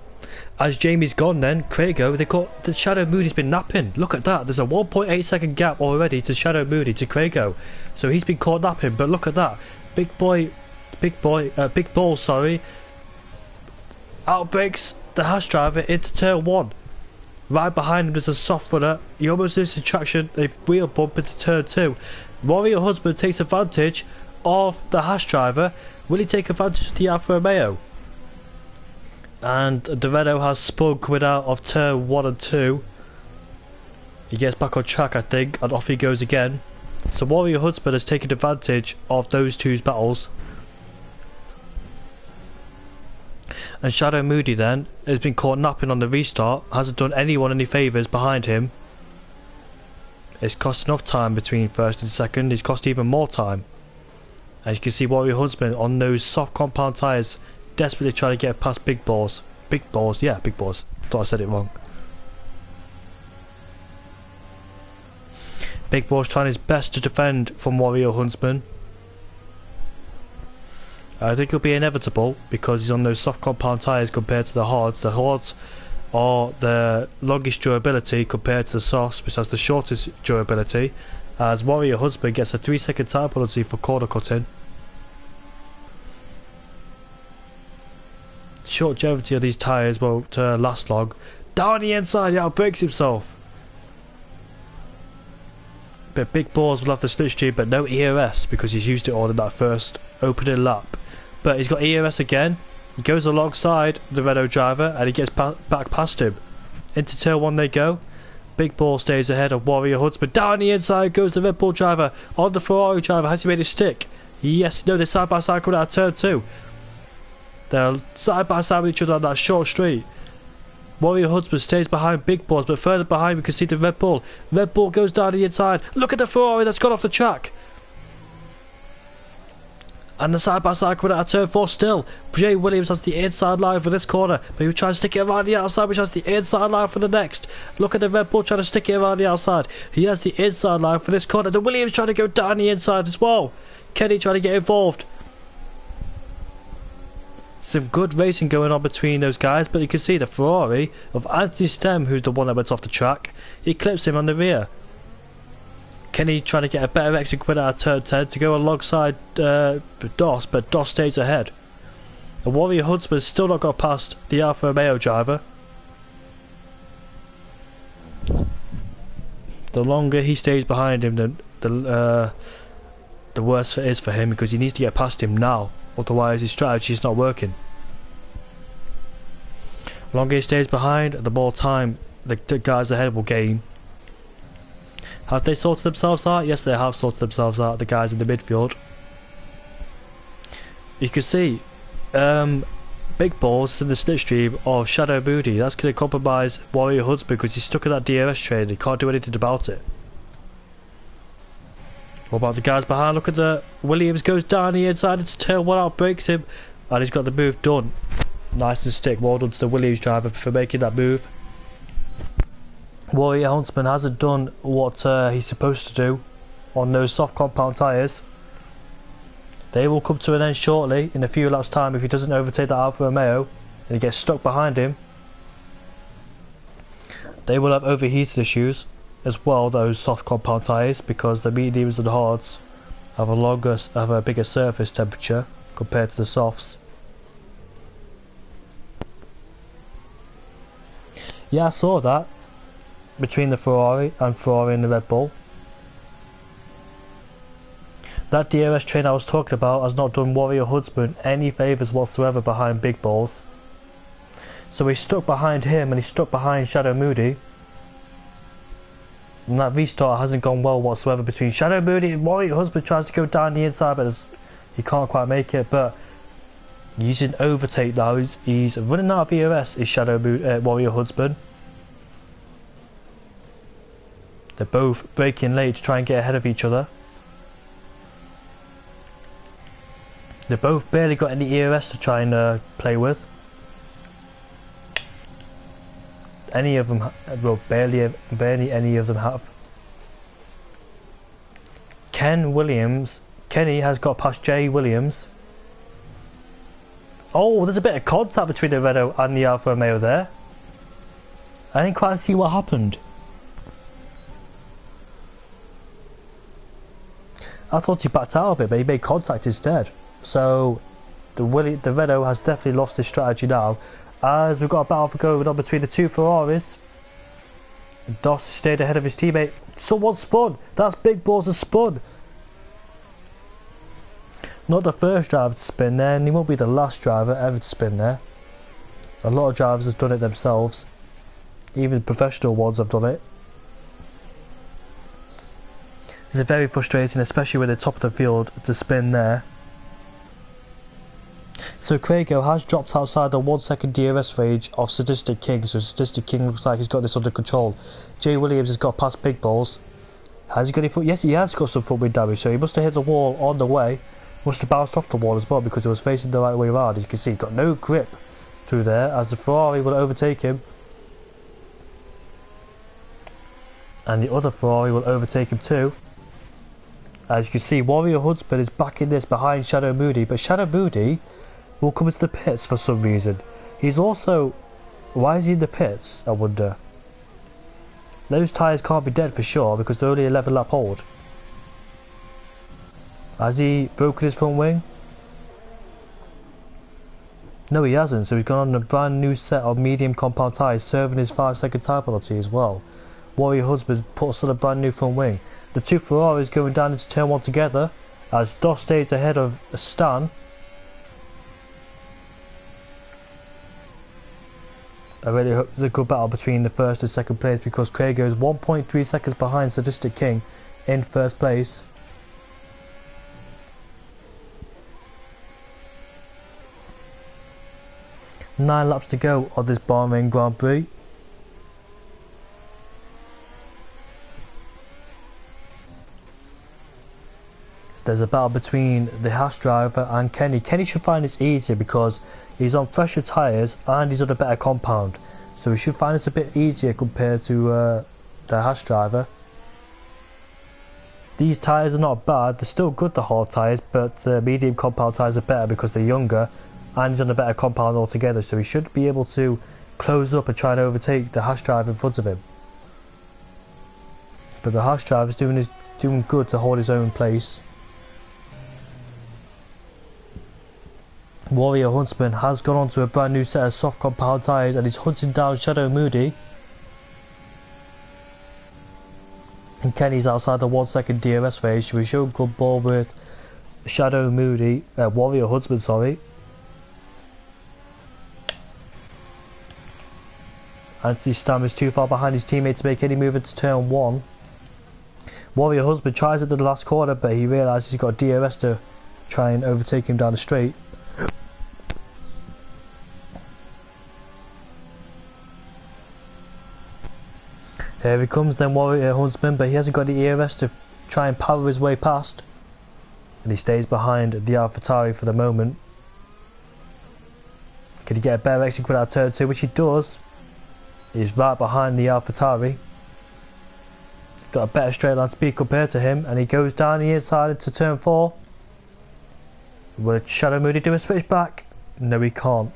As Jamie's gone then, Craigo, they got the Shadow Moody's been napping. Look at that, there's a 1.8 second gap already to Shadow Moody to Craigo. So he's been caught napping, but look at that. Big Ball, sorry. Outbreaks the Hash driver into turn 1. Right behind him there's a soft runner. He almost loses traction. They wheel bump into turn 2. Warrior Husband takes advantage of the Hash driver. Will he take advantage of the Alfa Romeo? And the Renault has spun coming out of turn 1 and 2. He gets back on track, I think, and off he goes again. So Warrior Husband has taken advantage of those two's battles. And Shadow Moody then has been caught napping on the restart, hasn't done anyone any favours behind him. It's cost enough time between first and second, it's cost even more time. As you can see, Warrior Husband on those soft compound tyres desperately trying to get past Big Balls. Big Balls, yeah, Big Balls. Thought I said it wrong. Big Balls trying his best to defend from Warrior Huntsman. I think it'll be inevitable because he's on those soft compound tyres compared to the hards. The hards are the longest durability compared to the softs, which has the shortest durability, as Warrior Husband gets a 3-second time penalty for corner cutting. The short longevity of these tyres won't last long. Down the inside, he outbreaks himself. But Big Balls will have the slipstream, but no ERS because he's used it all in that first opening lap. But he's got ERS again. He goes alongside the Renault driver and he gets back past him. Into turn 1 they go. Big Ball stays ahead of Warrior Husband. Down the inside goes the Red Bull driver. On the Ferrari driver. Has he made it stick? Yes, no, they're side by side coming out of turn 2. They're side by side with each other on that short street. Warrior Husband stays behind Big Balls, but further behind we can see the Red Bull. Red Bull goes down the inside. Look at the Ferrari that's gone off the track. And the side by side coming out of turn 4 still. Jay Williams has the inside line for this corner, but he'll try to stick it around the outside, which has the inside line for the next. Look at the Red Bull trying to stick it around the outside. He has the inside line for this corner. The Williams trying to go down the inside as well. Kenny trying to get involved. Some good racing going on between those guys, but you can see the Ferrari of Anthony Stem, who's the one that went off the track. He clips him on the rear. Kenny trying to get a better exit quit out of turn 10 to go alongside Doss, but Doss stays ahead. The Warrior Huntsman still not got past the Alfa Romeo driver. The longer he stays behind him, the worse it is for him, because he needs to get past him now, otherwise his strategy is not working. The longer he stays behind, the more time the guys ahead will gain. Have they sorted themselves out? Yes, they have sorted themselves out, the guys in the midfield. You can see Big Balls in the slipstream of Shadow Moody. That's going to compromise Warrior Huntsman because he's stuck in that DRS train and he can't do anything about it. What about the guys behind? Look at the Williams goes down the inside into turn 1, outbreaks him. and he's got the move done. Nice and stick. Well done to the Williams driver for making that move. Warrior Huntsman hasn't done what he's supposed to do on those soft compound tyres. They will come to an end shortly in a few laps time if he doesn't overtake that Alfa Romeo and he gets stuck behind him. They will have overheated issues as well, those soft compound tyres, because the mediums and hards have a bigger surface temperature compared to the softs. Yeah, I saw that between the Ferrari and the Red Bull. That DRS train I was talking about has not done Warrior Huntsman any favours whatsoever behind Big Balls. So he's stuck behind him and he's stuck behind Shadow Moody. And that restart hasn't gone well whatsoever between Shadow Moody and Warrior Huntsman. Tries to go down the inside but he can't quite make it. But using overtake now, he's running out of ERS is Warrior Huntsman. They're both braking late to try and get ahead of each other. They've both barely got any ERS to try and play with. Any of them, well, barely any of them have. Kenny has got past Jay Williams. Oh, there's a bit of contact between the Renault and the Alfa Romeo there. I didn't quite see what happened. I thought he backed out of it, but he made contact instead. So the Renault has definitely lost his strategy now, as we've got a battle going on between the two Ferraris. Doss stayed ahead of his teammate. Someone spun. That's Big Balls has spun. Not the first driver to spin there, and he won't be the last driver ever to spin there. A lot of drivers have done it themselves. Even professional ones have done it. It's very frustrating, especially with the top of the field, to spin there. So Craigo has dropped outside the 1 second DRS range of Sadistic King, so Sadistic King looks like he's got this under control. Jay Williams has got past Big Balls. Has he got any foot? Yes, he has got some front wing damage, so he must have hit the wall on the way. Must have bounced off the wall as well because it was facing the right way around. As you can see, he's got no grip through there, as the Ferrari will overtake him. And the other Ferrari will overtake him too. As you can see, Warrior Huntsman is back in this behind Shadow Moody, but Shadow Moody will come into the pits for some reason. He's also... Why is he in the pits, I wonder? Those tyres can't be dead for sure because they're only 11 lap old. Has he broken his front wing? No, he hasn't, so he's gone on a brand new set of medium compound tyres, serving his 5 second tyre penalty as well. Warrior Huntsman puts on a brand new front wing. The two Ferraris going down into turn 1 together, as Doss stays ahead of Stan. I really hope there's a good battle between the first and second place, because Craig goes 1.3 seconds behind Sadistic King in first place. Nine laps to go of this Bahrain Grand Prix. There's a battle between the Haas driver and Kenny. Kenny should find this easier because he's on fresher tyres and he's on a better compound. So he should find this a bit easier compared to the Haas driver. These tyres are not bad, they're still good, the hard tyres, but medium compound tyres are better because they're younger and he's on a better compound altogether. So he should be able to close up and try and overtake the Haas driver in front of him. But the Haas driver is doing good to hold his own place. Warrior Huntsman has gone on to a brand new set of soft compound tyres and he's hunting down Shadow Moody. And Kenny's outside the 1 second DRS range, so we should good ball with Shadow Moody, Warrior Huntsman, sorry. Anthony Stam is too far behind his teammate to make any move into turn 1. Warrior Huntsman tries it to the last corner, but he realises he's got DRS to try and overtake him down the straight. Here he comes then, Warrior Huntsman, but he hasn't got the ERS to try and power his way past. And he stays behind the AlphaTauri for the moment. Could he get a better exit out of turn 2, which he does. He's right behind the AlphaTauri. Got a better straight line speed compared to him, and he goes down the inside into turn 4. Will Shadow Moody do a switch back? No, he can't.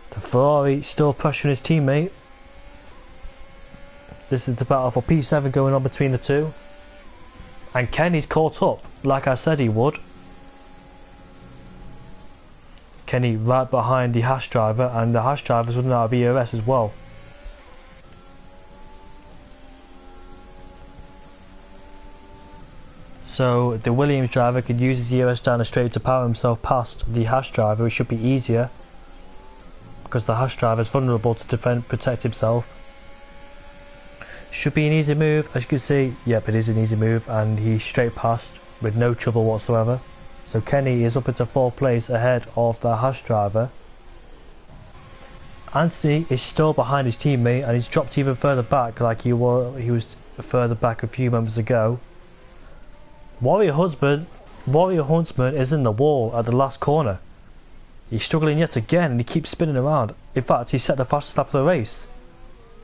The Ferrari still pressuring his teammate. This is the battle for P7 going on between the two. And Kenny's caught up, like I said he would. Kenny right behind the Haas driver, and the Haas driver's running out of ERS as well. So the Williams driver could use his ERS down the straight to power himself past the Haas driver. It should be easier because the Haas driver is vulnerable to protect himself. Should be an easy move, as you can see. Yep, it is an easy move, and he's straight past with no trouble whatsoever. So Kenny is up into 4th place ahead of the Haas driver. Anthony is still behind his teammate, and he's dropped even further back, like he was further back a few moments ago. Warrior Huntsman is in the wall at the last corner. He's struggling yet again, and he keeps spinning around. In fact, he set the fastest lap of the race.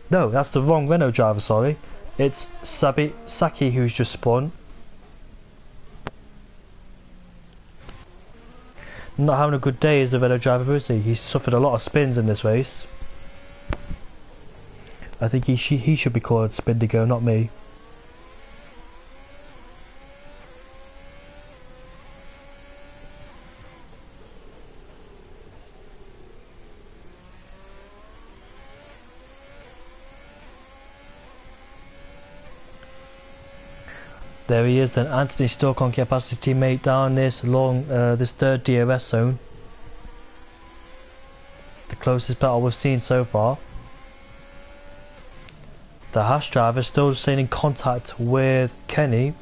No, that's the wrong Renault driver, sorry. It's Saki who's just spun. Not having a good day as the Renault driver, is he? He's suffered a lot of spins in this race. I think he should be called Spindigo, not me. There he is then. Anthony still can't get past his teammate down this this third DRS zone. The closest battle we've seen so far. The Haas driver still staying in contact with Kenny.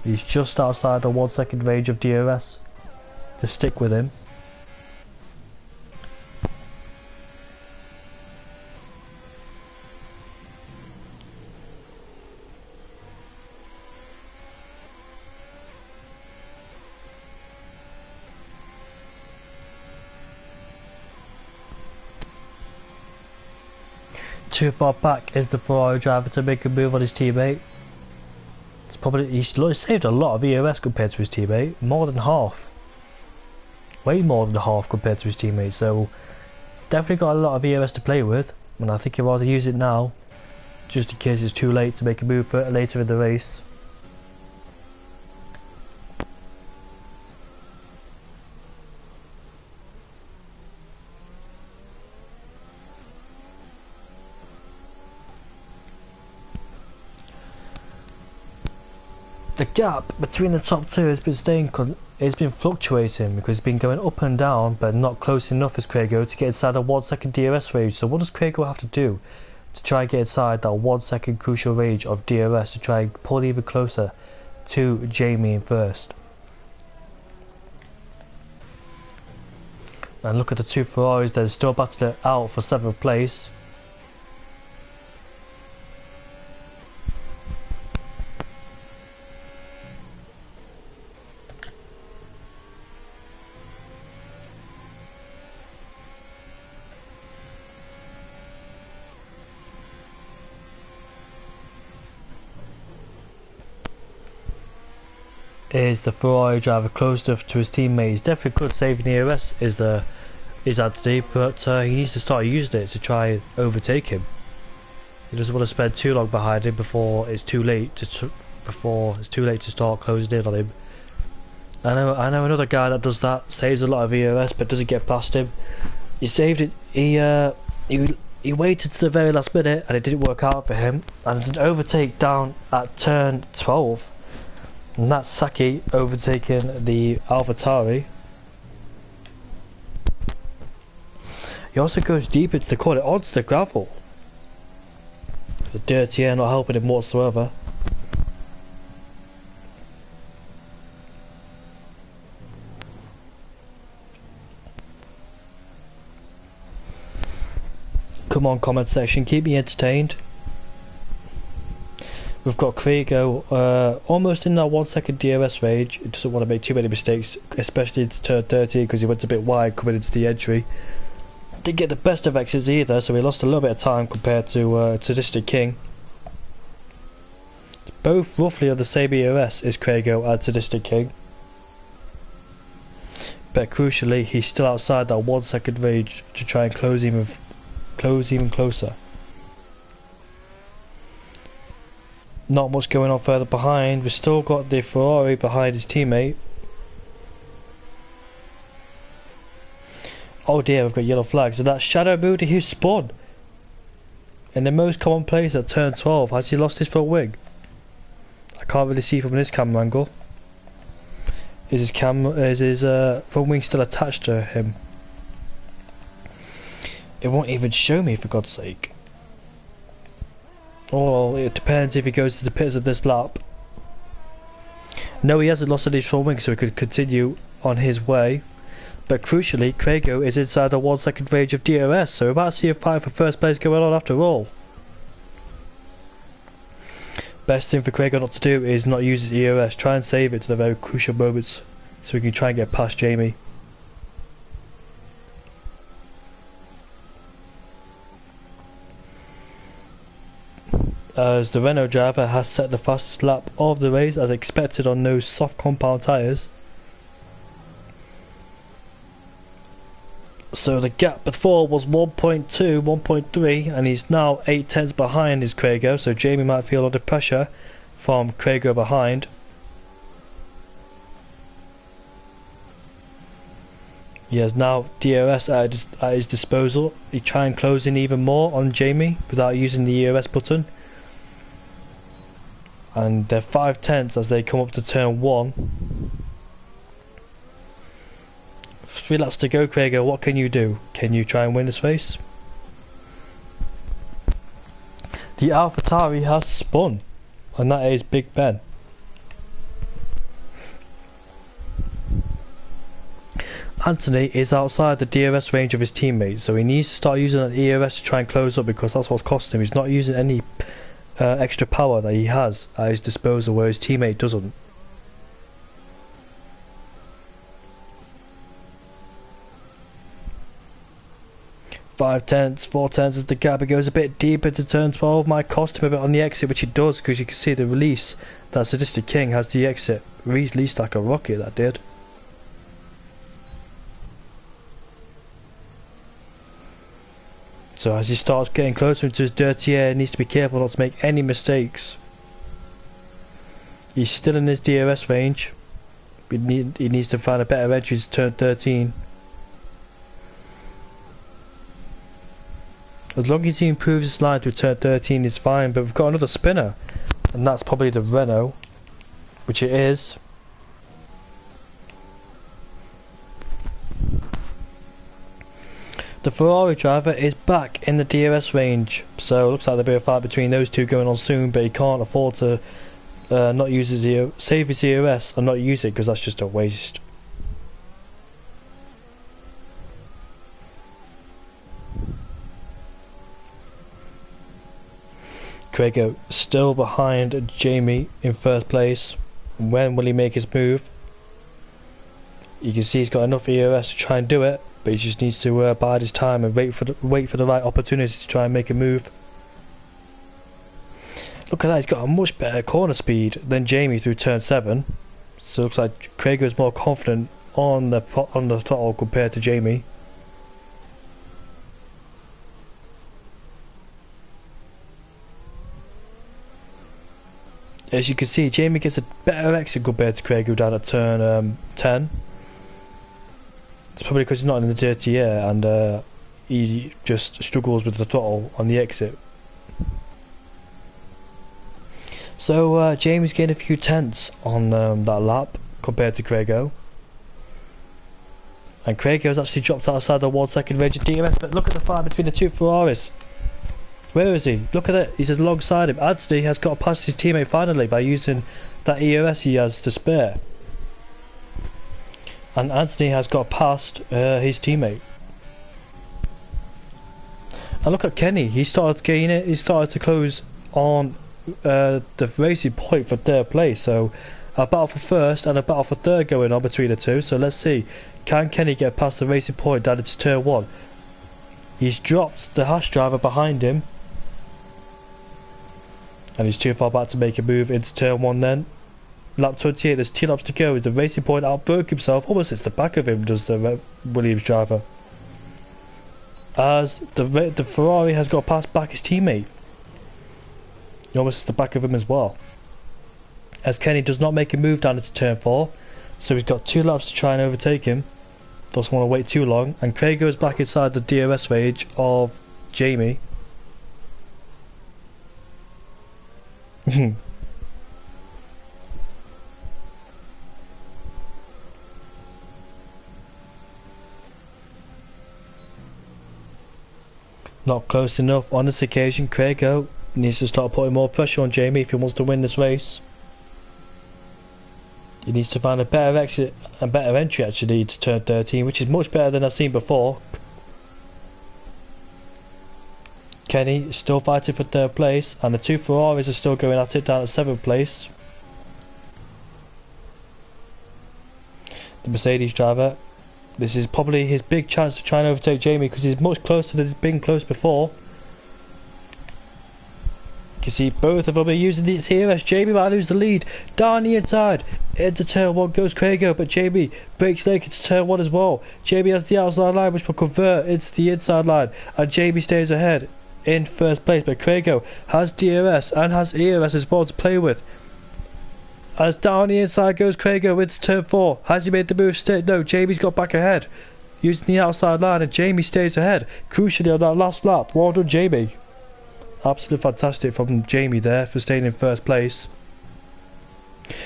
He's just outside the 1 second range of DRS to stick with him. Too far back is the Ferrari driver to make a move on his teammate. He's saved a lot of ERS compared to his teammate, more than half. Way more than half compared to his teammate, so definitely got a lot of ERS to play with, and I think he'd rather use it now, just in case it's too late to make a move for it later in the race. The gap between the top two has been fluctuating because it's been going up and down, but not close enough as Craigo to get inside the 1 second DRS range. So what does Craigo have to do to try and get inside that 1 second crucial range of DRS to try and pull even closer to Jamie in first? And look at the two Ferraris, they're still battling it out for 7th place. Is the Ferrari driver close enough to his teammate? He's definitely good saving the ERS is Anthony, but he needs to start using it to try and overtake him. He doesn't want to spend too long behind him before it's too late to start closing in on him. I know another guy that does that, saves a lot of ERS but doesn't get past him. He saved it. He waited to the very last minute and it didn't work out for him. And there's an overtake down at turn 12. And that's Saki overtaking the AlphaTauri. He also goes deep into the corner onto the gravel. The dirty air not helping him whatsoever. Come on, comment section, keep me entertained. We've got Craigo almost in that 1 second DRS range. He doesn't want to make too many mistakes, especially into turn 13 because he went a bit wide coming into the entry. Didn't get the best of exits either, so he lost a little bit of time compared to Sadistic King. Both roughly on the same EOS as Craigo and Sadistic King. But crucially, he's still outside that 1 second range to try and close even closer. Not much going on further behind. We've still got the Ferrari behind his teammate. Oh dear, we've got yellow flags. And that's Shadow Moody who spun in the most common place at turn 12. Has he lost his front wing? I can't really see from this camera angle. Is his front wing still attached to him? It won't even show me, for God's sake. Or it depends if he goes to the pits of this lap. No, he hasn't lost any front wing, so he could continue on his way. But crucially, Craigo is inside the 1 second range of DRS, so we might see a fight for first place going on after all. Best thing for Craigo not to do is not use his EOS. Try and save it to the very crucial moments, so we can try and get past Jamie. As the Renault driver has set the fastest lap of the race as expected on those soft compound tyres. So the gap before was 1.2, 1.3 and he's now 8 tenths behind his Craigo, so Jamie might feel under pressure from Craigo behind. He has now DRS at his disposal. He try and close in even more on Jamie without using the EOS button. And they're 5 tenths as they come up to turn 1. 3 laps to go, Craigo. What can you do? Can you try and win this race? The AlphaTauri has spun, and that is Big Ben. Anthony is outside the DRS range of his teammate, so he needs to start using an EOS to try and close up because that's what's costing him. He's not using any extra power that he has at his disposal where his teammate doesn't. Five tenths, 4 tenths as the gap. It goes a bit deeper to turn 12. Might cost him a bit on the exit, which it does because you can see the release that Sadistic King has the exit released like a rocket. That did. So as he starts getting closer into his dirty air, he needs to be careful not to make any mistakes. He's still in his DRS range. He needs to find a better entry to turn 13. As long as he improves his line to turn 13 is fine, but we've got another spinner. And that's probably the Renault, which it is. The Ferrari driver is back in the DRS range, so it looks like there'll be a fight between those two going on soon, but he can't afford to not use his save his EOS and not use it because that's just a waste. Craigo still behind Jamie in first place. When will he make his move? You can see he's got enough EOS to try and do it, but he just needs to bide his time and wait for the right opportunity to try and make a move. Look at that, he's got a much better corner speed than Jamie through turn 7. So it looks like Craigo is more confident on the throttle compared to Jamie. As you can see, Jamie gets a better exit compared to Craigo down at turn 10. It's probably because he's not in the dirty air and he just struggles with the throttle on the exit. So Jamie's gained a few tenths on that lap compared to Craigo. And Craigo's actually dropped outside the 1 second range of DRS, but look at the fight between the two Ferraris. Where is he? Look at it, he's alongside him. Anthony has got past his teammate finally by using that EOS he has to spare. And Anthony has got past his teammate. And look at Kenny, he started to gain it, he started to close on the racing point for third place. So a battle for first and a battle for third going on between the two. So let's see, can Kenny get past the racing point down into turn 1? He's dropped the Haas driver behind him, and he's too far back to make a move into turn 1 then. Lap 28, there's 2 laps to go as the racing point outbroke himself, almost hits the back of him, does the Williams driver. As the Ferrari has got past back his teammate. He almost hits the back of him as well. As Kenny does not make a move down into turn 4, so he's got 2 laps to try and overtake him. Doesn't want to wait too long, and Craig goes back inside the DRS range of Jamie. Not close enough on this occasion. Craig needs to start putting more pressure on Jamie if he wants to win this race. He needs to find a better exit and better entry actually to turn 13, which is much better than I've seen before. Kenny is still fighting for third place, and the 2 Ferraris are still going at it down at 7th place. The Mercedes driver, this is probably his big chance to try and overtake Jamie because he's much closer than he's been close before. You can see both of them are using these here as Jamie might lose the lead. Down the inside, into turn 1 goes Craig, but Jamie breaks late into turn 1 as well. Jamie has the outside line which will convert into the inside line, and Jamie stays ahead in first place, but Craig has DRS and has ERS as well to play with. As down the inside goes Craig into turn 4. Has he made the move? No, Jamie's got back ahead using the outside line, and Jamie stays ahead crucially on that last lap. Well done, Jamie. Absolutely fantastic from Jamie there for staying in first place.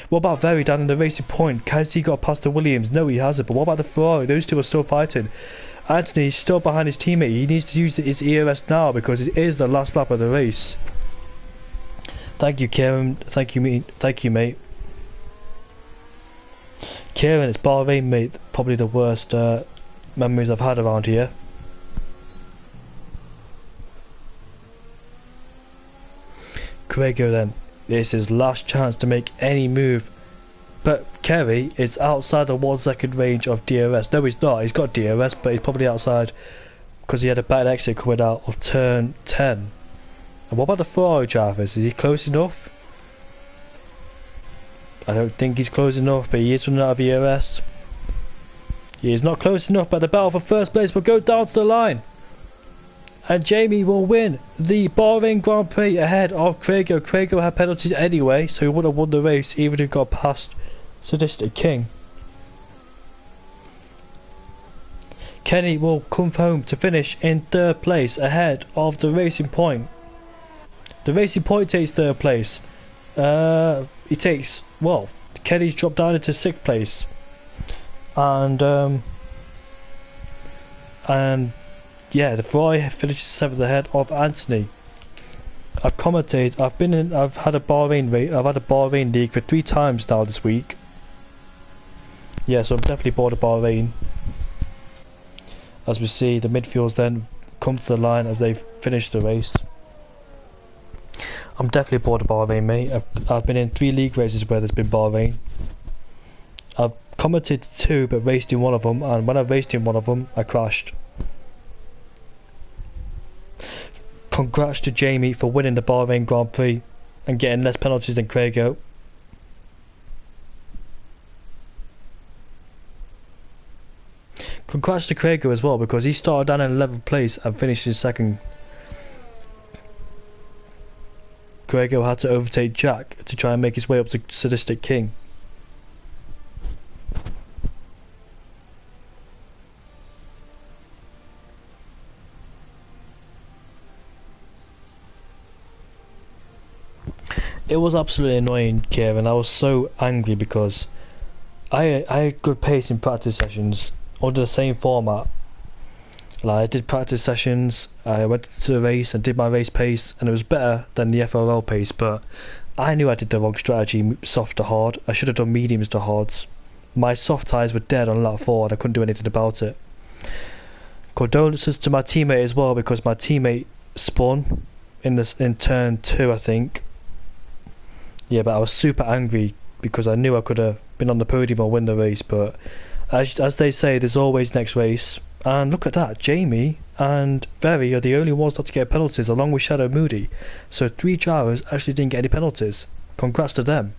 What about Very down in the racing point? Has he got past the Williams? No, he hasn't. But what about the Ferrari? Those two are still fighting. Anthony's still behind his teammate. He needs to use his ERS now because it is the last lap of the race. Thank you, Kieran. Thank you, mate. Kieran, it's Bahrain, mate. Probably the worst memories I've had around here. Craig then, this is his last chance to make any move, but Kerry is outside the 1 second range of DRS. No, he's not. He's got DRS, but he's probably outside because he had a bad exit coming out of turn 10. And what about the Ferrari drivers? Is he close enough? I don't think he's close enough, but he is running out of ERS. He is not close enough, but the battle for first place will go down to the line. And Jamie will win the Bahrain Grand Prix ahead of Craig. Craig had penalties anyway, so he would have won the race even if he got past Sadistic King. Kenny will come home to finish in 3rd place ahead of the Racing Point. The Racing Point takes 3rd place. Kenny's dropped down into 6th place. And yeah, the Ferrari finishes 7th ahead of Anthony. I've commentated. I've had a Bahrain league for 3 times now this week. Yeah, so I'm definitely bored of Bahrain. As we see, the midfields then come to the line as they finish the race. I'm definitely bored of Bahrain, mate. I've been in 3 league races where there's been Bahrain. I've commentated 2 but raced in one of them, and when I raced in one of them I crashed. Congrats to Jamie for winning the Bahrain Grand Prix and getting less penalties than Craig. Congrats to Craig as well because he started down in 11th place and finished in 2nd. Craig had to overtake Jack to try and make his way up to Sadistic King. It was absolutely annoying, Kieran. I was so angry because I had good pace in practice sessions under the same format. Like, I did practice sessions, I went to the race and did my race pace, and it was better than the FRL pace, but I knew I did the wrong strategy, soft to hard. I should have done mediums to hards. My soft tyres were dead on lap 4 and I couldn't do anything about it. Condolences to my teammate as well because my teammate spun in turn 2, I think. Yeah, but I was super angry because I knew I could have been on the podium or win the race, but as they say, there's always next race. And look at that, Jamie and Very are the only ones not to get penalties, along with Shadow Moody. So 3 drivers actually didn't get any penalties. Congrats to them.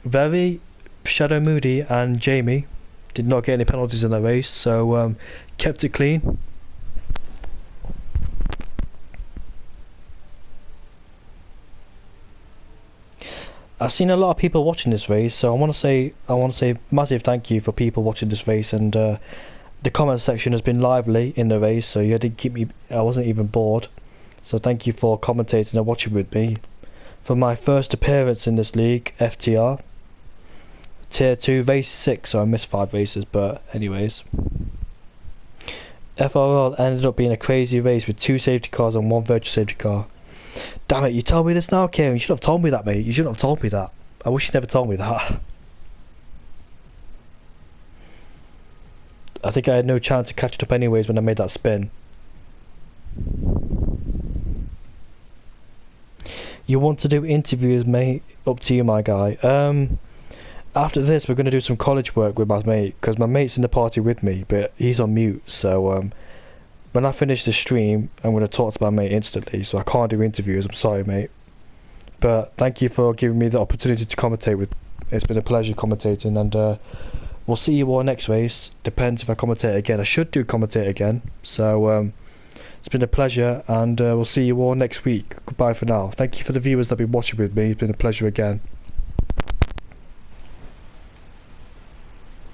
Very, Shadow Moody and Jamie did not get any penalties in the race, so kept it clean. I've seen a lot of people watching this race, so I want to say massive thank you for people watching this race, and the comment section has been lively in the race, so you did keep me. I wasn't even bored, so thank you for commentating and watching with me. For my first appearance in this league, FTR, Tier 2, Race 6, so I missed 5 races, but anyways. FRL ended up being a crazy race with 2 safety cars and 1 virtual safety car. Damn it, you told me this now, Kieran. You should have told me that, mate. You shouldn't have told me that. I wish you never told me that. I think I had no chance to catch it up anyways when I made that spin. You want to do interviews, mate? Up to you, my guy. After this, we're going to do some college work with my mate, because my mate's in the party with me, but he's on mute, so when I finish the stream, I'm going to talk to my mate instantly, so I can't do interviews. I'm sorry, mate. But thank you for giving me the opportunity to commentate with. It's been a pleasure commentating, and we'll see you all next race. Depends if I commentate again. I should do commentate again. So it's been a pleasure, and we'll see you all next week. Goodbye for now. Thank you for the viewers that have been watching with me. It's been a pleasure again.